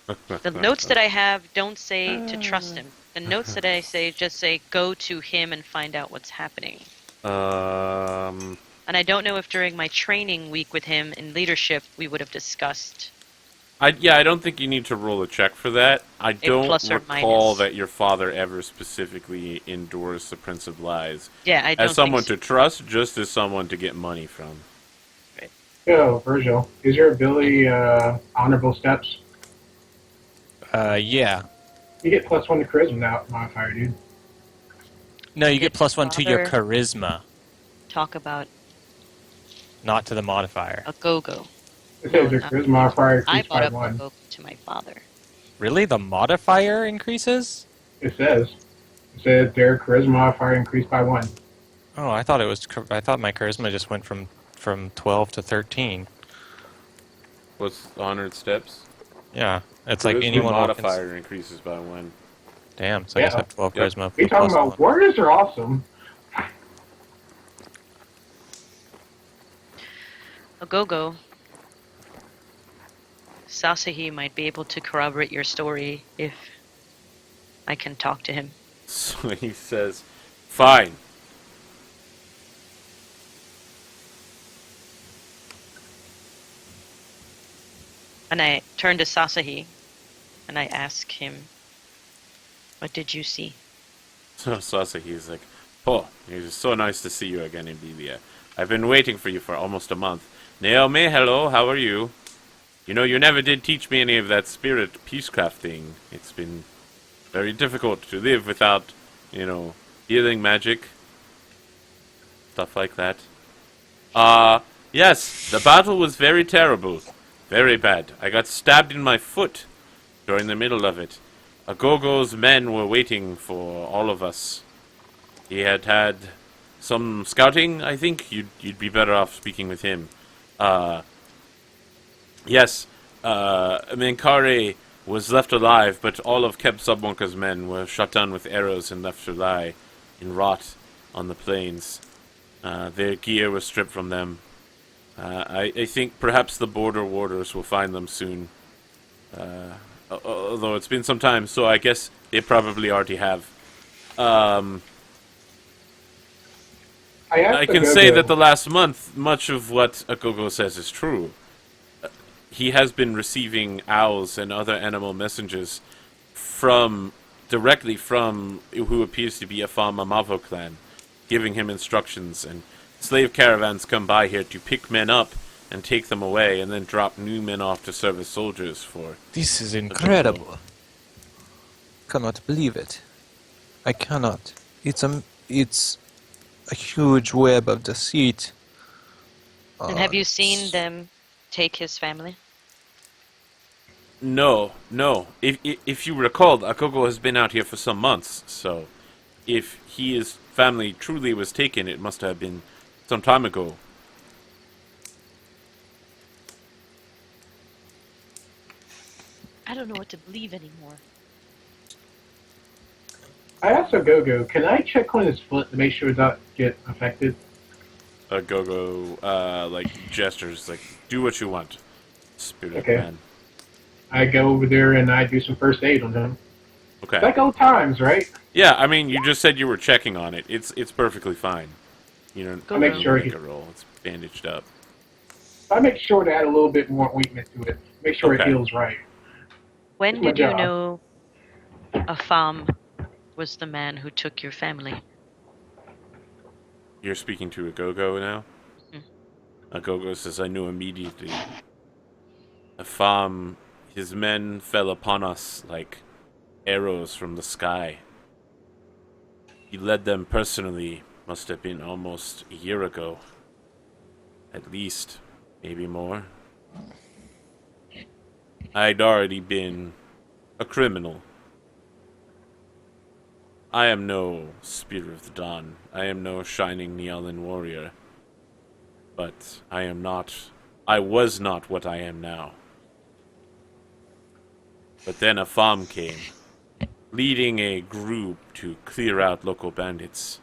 The notes that I have don't say to trust him. The notes that I say just say go to him and find out what's happening. And I don't know if during my training week with him in leadership we would have discussed. I don't think you need to roll a check for that. I don't plus or recall minus. that your father ever specifically endorsed the Prince of Lies Yeah, I don't as someone think to trust, just as someone to get money from. Yo, Virgil, is your ability honorable steps? Yeah. You get +1 to charisma now modifier, dude. No, you get Did +1 to your father- charisma, talk about not to the modifier. a go-go. It says your No, charisma modifier I increased bought by a 1. go-go to my father. Really? The modifier increases? It says their charisma modifier increased by 1. Oh, I thought it was. I thought my charisma just went from 12 to 13. What's honored steps? Yeah, it's like Charisma anyone modifier increases by 1. Damn, so I just Yeah. have 12 Yep. charisma. We talking plus about 1. warriors are awesome. A go-go. Sasahi might be able to corroborate your story if I can talk to him. So he says, fine. And I turn to Sasahi and I ask him, what did you see? So Sasaki's like, oh, it's so nice to see you again, Emilia. I've been waiting for you for almost a month. Naomi, hello, how are you? You know, you never did teach me any of that spirit peacecraft thing. It's been very difficult to live without, healing magic. Stuff like that. Yes, the battle was very terrible. Very bad. I got stabbed in my foot during the middle of it. Agogo's men were waiting for all of us. He had some scouting. I think you'd be better off speaking with him. Yes, Menkare was left alive, but all of Keb Subwonka's men were shot down with arrows and left to lie in rot on the plains. Their gear was stripped from them. I think perhaps the border warders will find them soon. Although it's been some time, so I guess they probably already have. I can say that the last month, much of what Agogo says is true. He has been receiving owls and other animal messengers directly from who appears to be a Famamavo clan, giving him instructions, and slave caravans come by here to pick men up and take them away, and then drop new men off to serve as soldiers for... This is incredible. Cannot believe it. I cannot. It's a huge web of deceit. And have you seen them take his family? No. If you recall, Agogo has been out here for some months, so if his family truly was taken, it must have been some time ago. I don't know what to believe anymore. I asked Go, can I check on his foot to make sure it doesn't get affected? Agogo, gestures, do what you want, spirit Okay. man. I go over there and I do some first aid on him. Okay. Like old times, right? Yeah, I mean, you just said you were checking on it. It's perfectly fine. You know, I make sure make a roll. It's bandaged up. I make sure to add a little bit more ointment to it. Make sure it Okay. heals right. When It's my did you job. know Afam was the man who took your family? You're speaking to Agogo now? Mhm. Agogo says, I knew immediately. Afam, his men fell upon us like arrows from the sky. He led them personally, must have been almost a year ago. At least, maybe more. I'd already been a criminal. I am no Spear of the Dawn. I am no shining Neolin warrior. But I was not what I am now. But then a farm came, leading a group to clear out local bandits.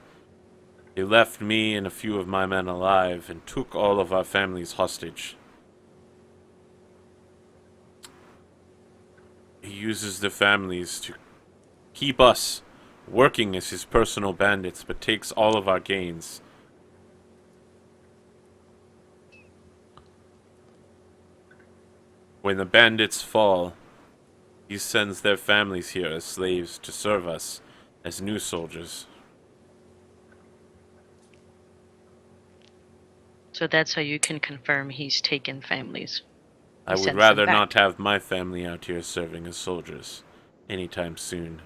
They left me and a few of my men alive and took all of our families hostage. He uses the families to keep us working as his personal bandits, but takes all of our gains. When the bandits fall, he sends their families here as slaves to serve us as new soldiers. So that's how you can confirm he's taken families. I He would sends them rather back. not have my family out here serving as soldiers anytime soon.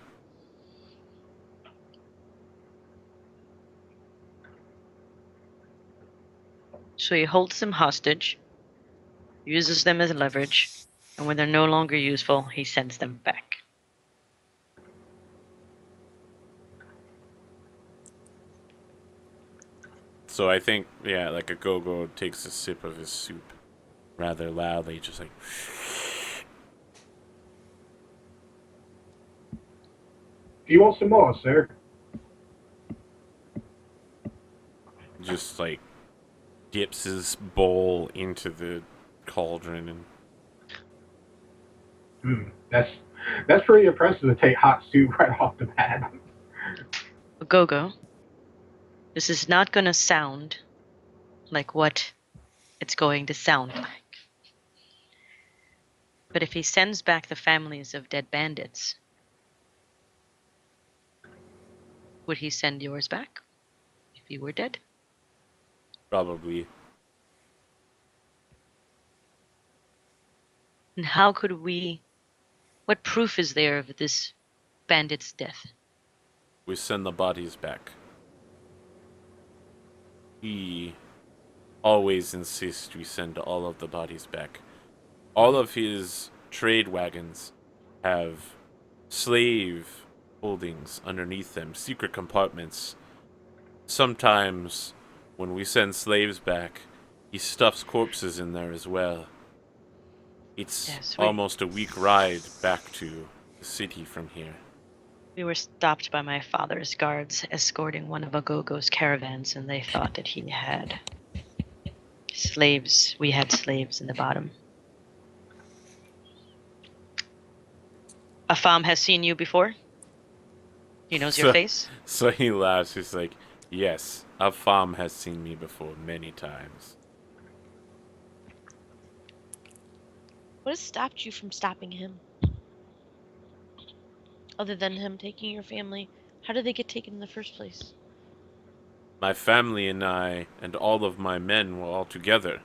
So he holds them hostage, uses them as leverage, and when they're no longer useful, he sends them back. So I think, yeah, like a go-go takes a sip of his soup rather loudly, just like... Do you want some more, sir? just like dips his bowl into the cauldron and That's pretty impressive to take hot soup right off the bat. Go-go, this is not going to sound like what it's going to sound like. But if he sends back the families of dead bandits, would he send yours back if you were dead? probably. And how could we... What proof is there of this bandit's death? We send the bodies back. He always insists we send all of the bodies back. All of his trade wagons have slave holdings underneath them, secret compartments. Sometimes, when we send slaves back, he stuffs corpses in there as well. It's Yes, almost a week ride back to the city from here. We were stopped by my father's guards escorting one of Agogo's caravans, and they thought that he had slaves. We had slaves in the bottom. Afam has seen you before? He knows your face? So he laughs. He's like, yes, Afam has seen me before many times. What has stopped you from stopping him? Other than him taking your family, how did they get taken in the first place? My family and I and all of my men were all together.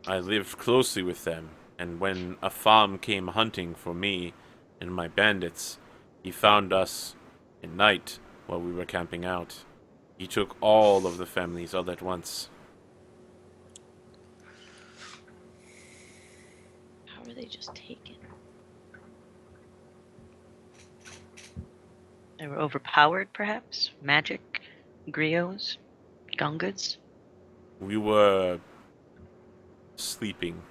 I lived closely with them, and when Afam came hunting for me and my bandits, he found us at night while we were camping out. He took all of the families all at once. How were they just taken? They were overpowered, perhaps? Magic? Griots? Gungas? We were sleeping.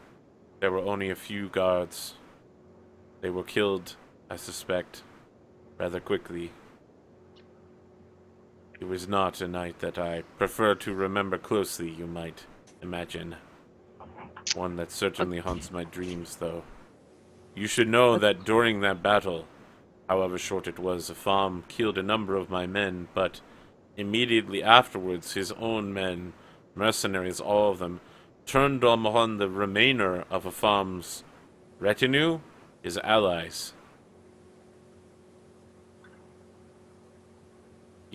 There were only a few guards. They were killed, I suspect, rather quickly. It was not a night that I prefer to remember closely, you might imagine. One that certainly haunts my dreams, though. You should know that during that battle, however short it was, Afam killed a number of my men, but immediately afterwards, his own men, mercenaries, all of them, turned on the remainder of Afam's retinue, his allies.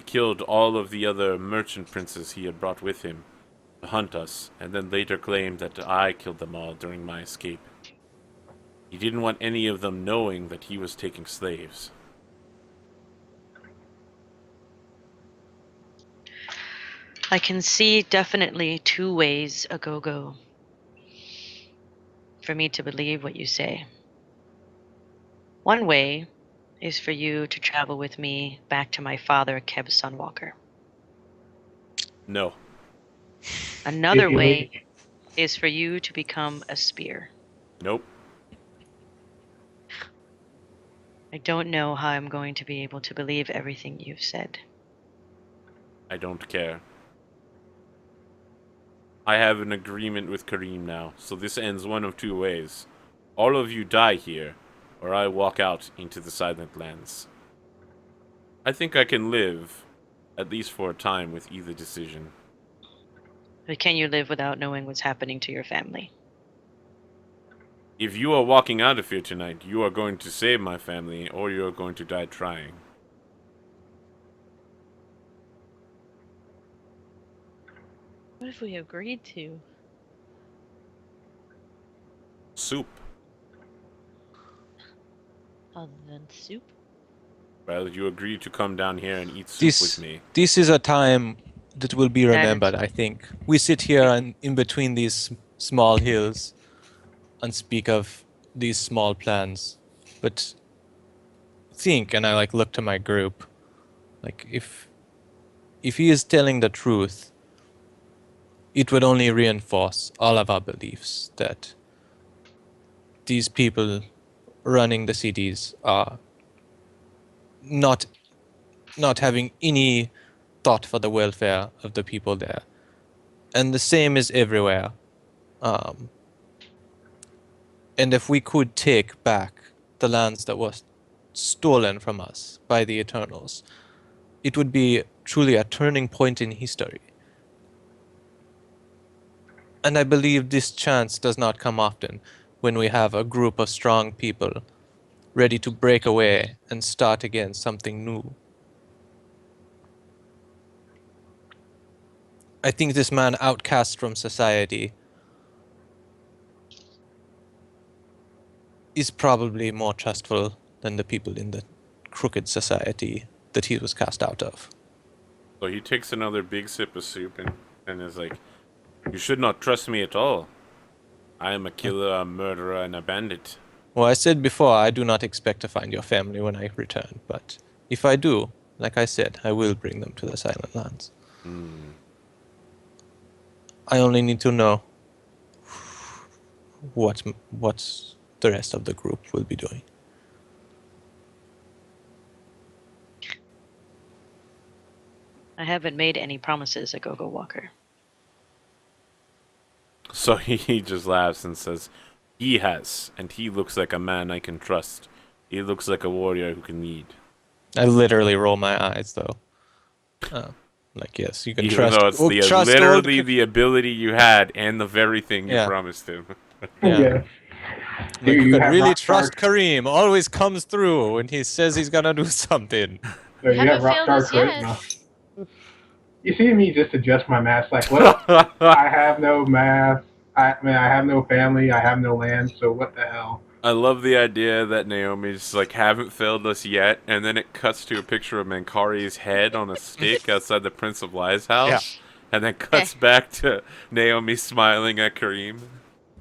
He killed all of the other merchant princes he had brought with him to hunt us, and then later claimed that I killed them all during my escape. He didn't want any of them knowing that he was taking slaves. I can see definitely two ways, Agogo, for me to believe what you say. One way is for you to travel with me back to my father, Keb Sunwalker. No. Another If you way leave- is for you to become a spear. Nope. I don't know how I'm going to be able to believe everything you've said. I don't care. I have an agreement with Karim now, so this ends one of two ways. All of you die here, or I walk out into the Silent Lands. I think I can live, at least for a time, with either decision. But can you live without knowing what's happening to your family? If you are walking out of here tonight, you are going to save my family, or you are going to die trying. What if we agreed to? Soup. Other than soup? Well, you agreed to come down here and eat soup with me. This is a time that will be That is- remembered, I think. We sit here and in between these small hills and speak of these small plans. But think, and I like look to my group, like if he is telling the truth, it would only reinforce all of our beliefs that these people running the cities are not having any thought for the welfare of the people there. And the same is everywhere. And if we could take back the lands that were stolen from us by the Eternals, it would be truly a turning point in history. And I believe this chance does not come often when we have a group of strong people ready to break away and start again something new. I think this man outcast from society is probably more trustful than the people in the crooked society that he was cast out of. So he takes another big sip of soup and is like, you should not trust me at all. I am a killer, a murderer, and a bandit. Well, I said before, I do not expect to find your family when I return, but if I do, like I said, I will bring them to the Silent Lands. I only need to know what the rest of the group will be doing. I haven't made any promises, a go-go walker. So he just laughs and says, he has, and he looks like a man I can trust. He looks like a warrior who can lead. I literally roll my eyes, though. Like, yes, you can Even trust. though it's literally the ability you had and the very thing you Yeah. promised him. Yeah. Yeah. Like, you You can have really rock trust star- Karim. Always comes through when he says he's gonna do something. So you have Haven't failed Rockstar us yet. charisma. You see me just adjust my mask. Like, what? I have no mask. I have no family. I have no land. So what the hell? I love the idea that Naomi's like, haven't failed us yet, and then it cuts to a picture of Mankari's head on a stick outside the Prince of Lie's house, and then cuts back to Naomi smiling at Karim.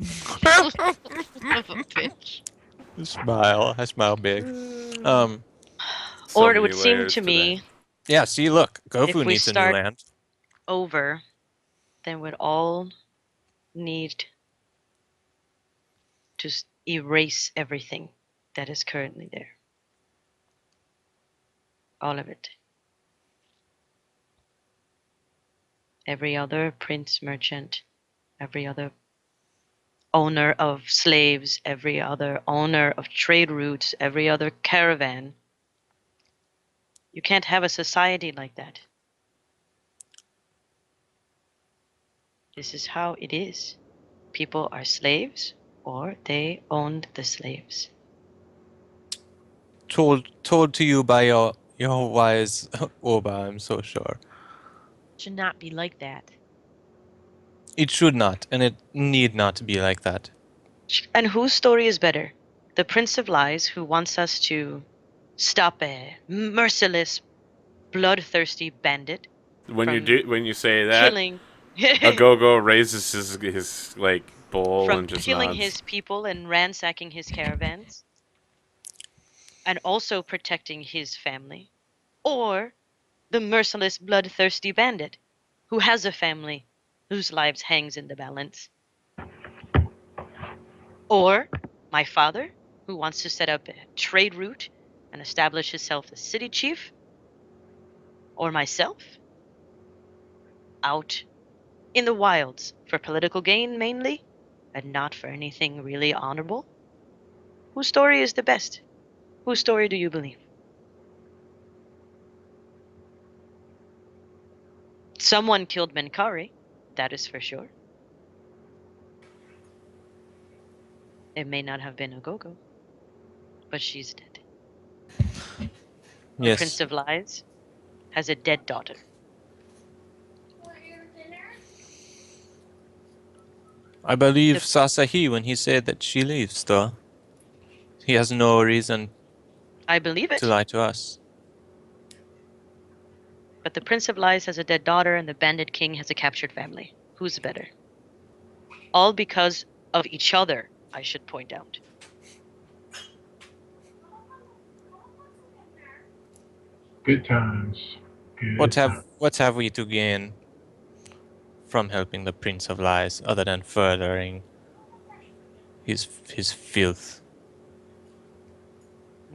Son of a bitch. I smile big. So Or it many would seem layers to me, that. Yeah. See, look, If Goffu we needs a new start- land. over, then we'd all need to erase everything that is currently there. All of it. Every other prince, merchant, every other owner of slaves, every other owner of trade routes, every other caravan. You can't have a society like that. This is how it is. People are slaves or they owned the slaves. Told to you by your wise Oba, I'm so sure. Should not be like that. It should not, and it need not be like that. And whose story is better? The Prince of Lies, who wants us to stop a merciless, bloodthirsty bandit When from you say that, killing a go-go raises his like bowl from and just killing nods. his people and ransacking his caravans, and also protecting his family, or the merciless, bloodthirsty bandit who has a family whose lives hangs in the balance. Or my father, who wants to set up a trade route and establish himself as city chief. Or myself, out in the wilds for political gain mainly, and not for anything really honorable. Whose story is the best? Whose story do you believe? Someone killed Menkari, that is for sure. It may not have been a Gogo, but she's dead. The Prince Yes. of Lies has a dead daughter. I believe Sasahi when he said that she leaves, though. He has no reason I believe it, to lie to us. but the Prince of Lies has a dead daughter and the Bandit King has a captured family. Who's better? All because of each other, I should point out. Good times. Good times. What have we to gain from helping the Prince of Lies other than furthering his filth?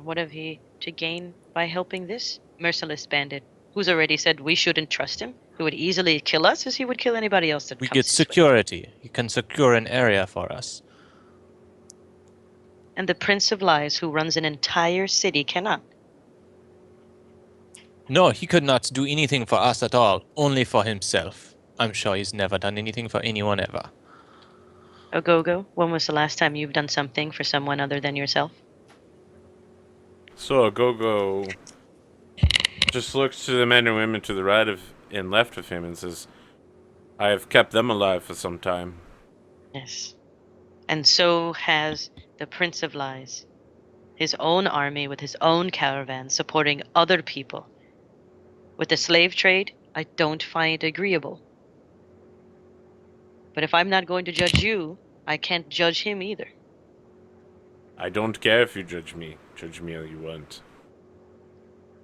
What have he to gain by helping this merciless bandit, who's already said we shouldn't trust him, who would easily kill us as he would kill anybody else that We comes get his way. security. He can secure an area for us. And the Prince of Lies, who runs an entire city, cannot. No, he could not do anything for us at all. Only for himself. I'm sure he's never done anything for anyone ever. Ogogo, when was the last time you've done something for someone other than yourself? So Gogo just looks to the men and women to the right of and left of him and says, I have kept them alive for some time. Yes. And so has the Prince of Lies. His own army with his own caravan supporting other people. With the slave trade, I don't find it agreeable. But if I'm not going to judge you, I can't judge him either. I don't care if you judge me. Judge me all you want.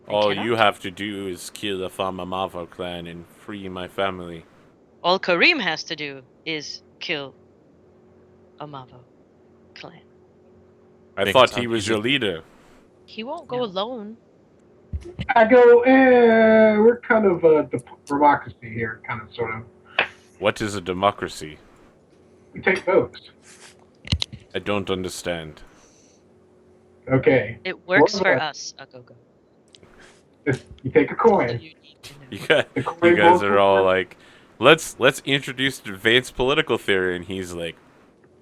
I All cannot. you have to do is kill the Famamavo clan and free my family. All Karim has to do is kill Amavo clan. I Make it thought he sound was easy. your leader. He won't go No. alone. I go, we're kind of democracy here, kind of, sort of. What is a democracy? We take votes. I don't understand. Okay. It works Well, for us, Agogo. You take a All coin. you need to know. You The coin guys goes are for- all like, let's introduce advanced political theory, and he's like,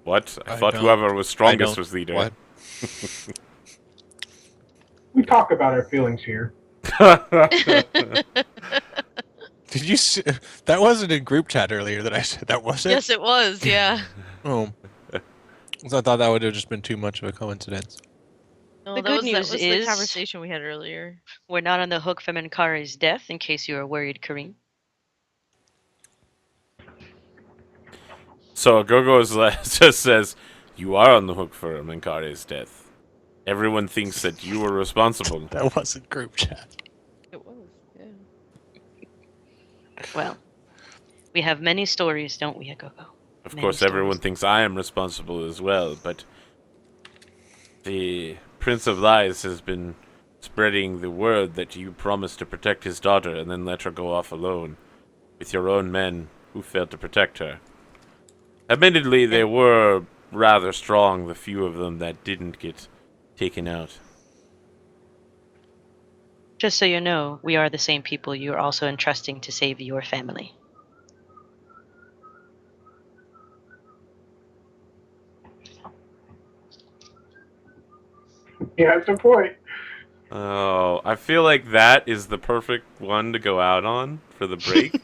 what? I thought don't- whoever was strongest don't- was leader. What? We talk about our feelings here. Did you see? That wasn't in group chat earlier that I said that, was it? Yes, it was. Yeah. Oh. So I thought that would have just been too much of a coincidence. No, The that good was, news the is- conversation we had earlier. We're not on the hook for Menkari's death, in case you are worried, Karim. So Gogo just says, you are on the hook for Menkari's death. Everyone thinks that you were responsible. That wasn't group chat. It was. Yeah. Well, we have many stories, don't we, Agogo? Of Many course, everyone stories. thinks I am responsible as well, but the Prince of Lies has been spreading the word that you promised to protect his daughter and then let her go off alone with your own men who failed to protect her. Admittedly, they were rather strong, the few of them that didn't get taken out. Just so you know, we are the same people you are also entrusting to save your family. Yeah, that's the point. Oh, I feel like that is the perfect one to go out on for the break.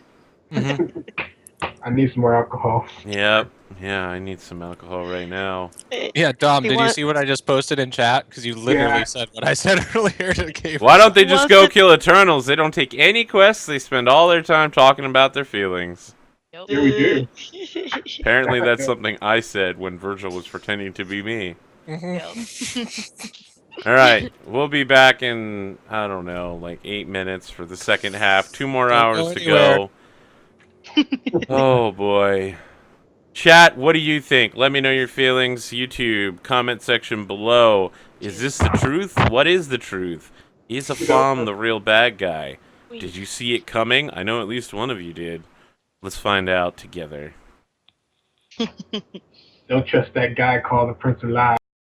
I need some more alcohol. Yep. Yeah, I need some alcohol right now. Yeah, Dom, He did you wa- see what I just posted in chat? Because you literally Yeah. said what I said earlier to Gabe. Why don't they just go Wasn't- kill Eternals? They don't take any quests. They spend all their time talking about their feelings. Yep. Yeah, we do. Apparently, that's something I said when Virgil was pretending to be me. Mhm. All right, we'll be back in, I don't know, like 8 minutes for the second half. 2 more Don't go hours to anywhere. go. Oh boy. Chat, what do you think? Let me know your feelings. YouTube, comment section below. Is this the truth? What is the truth? Is a farm the real bad guy? Did you see it coming? I know at least one of you did. Let's find out together. Don't trust that guy called the Prince of Lies.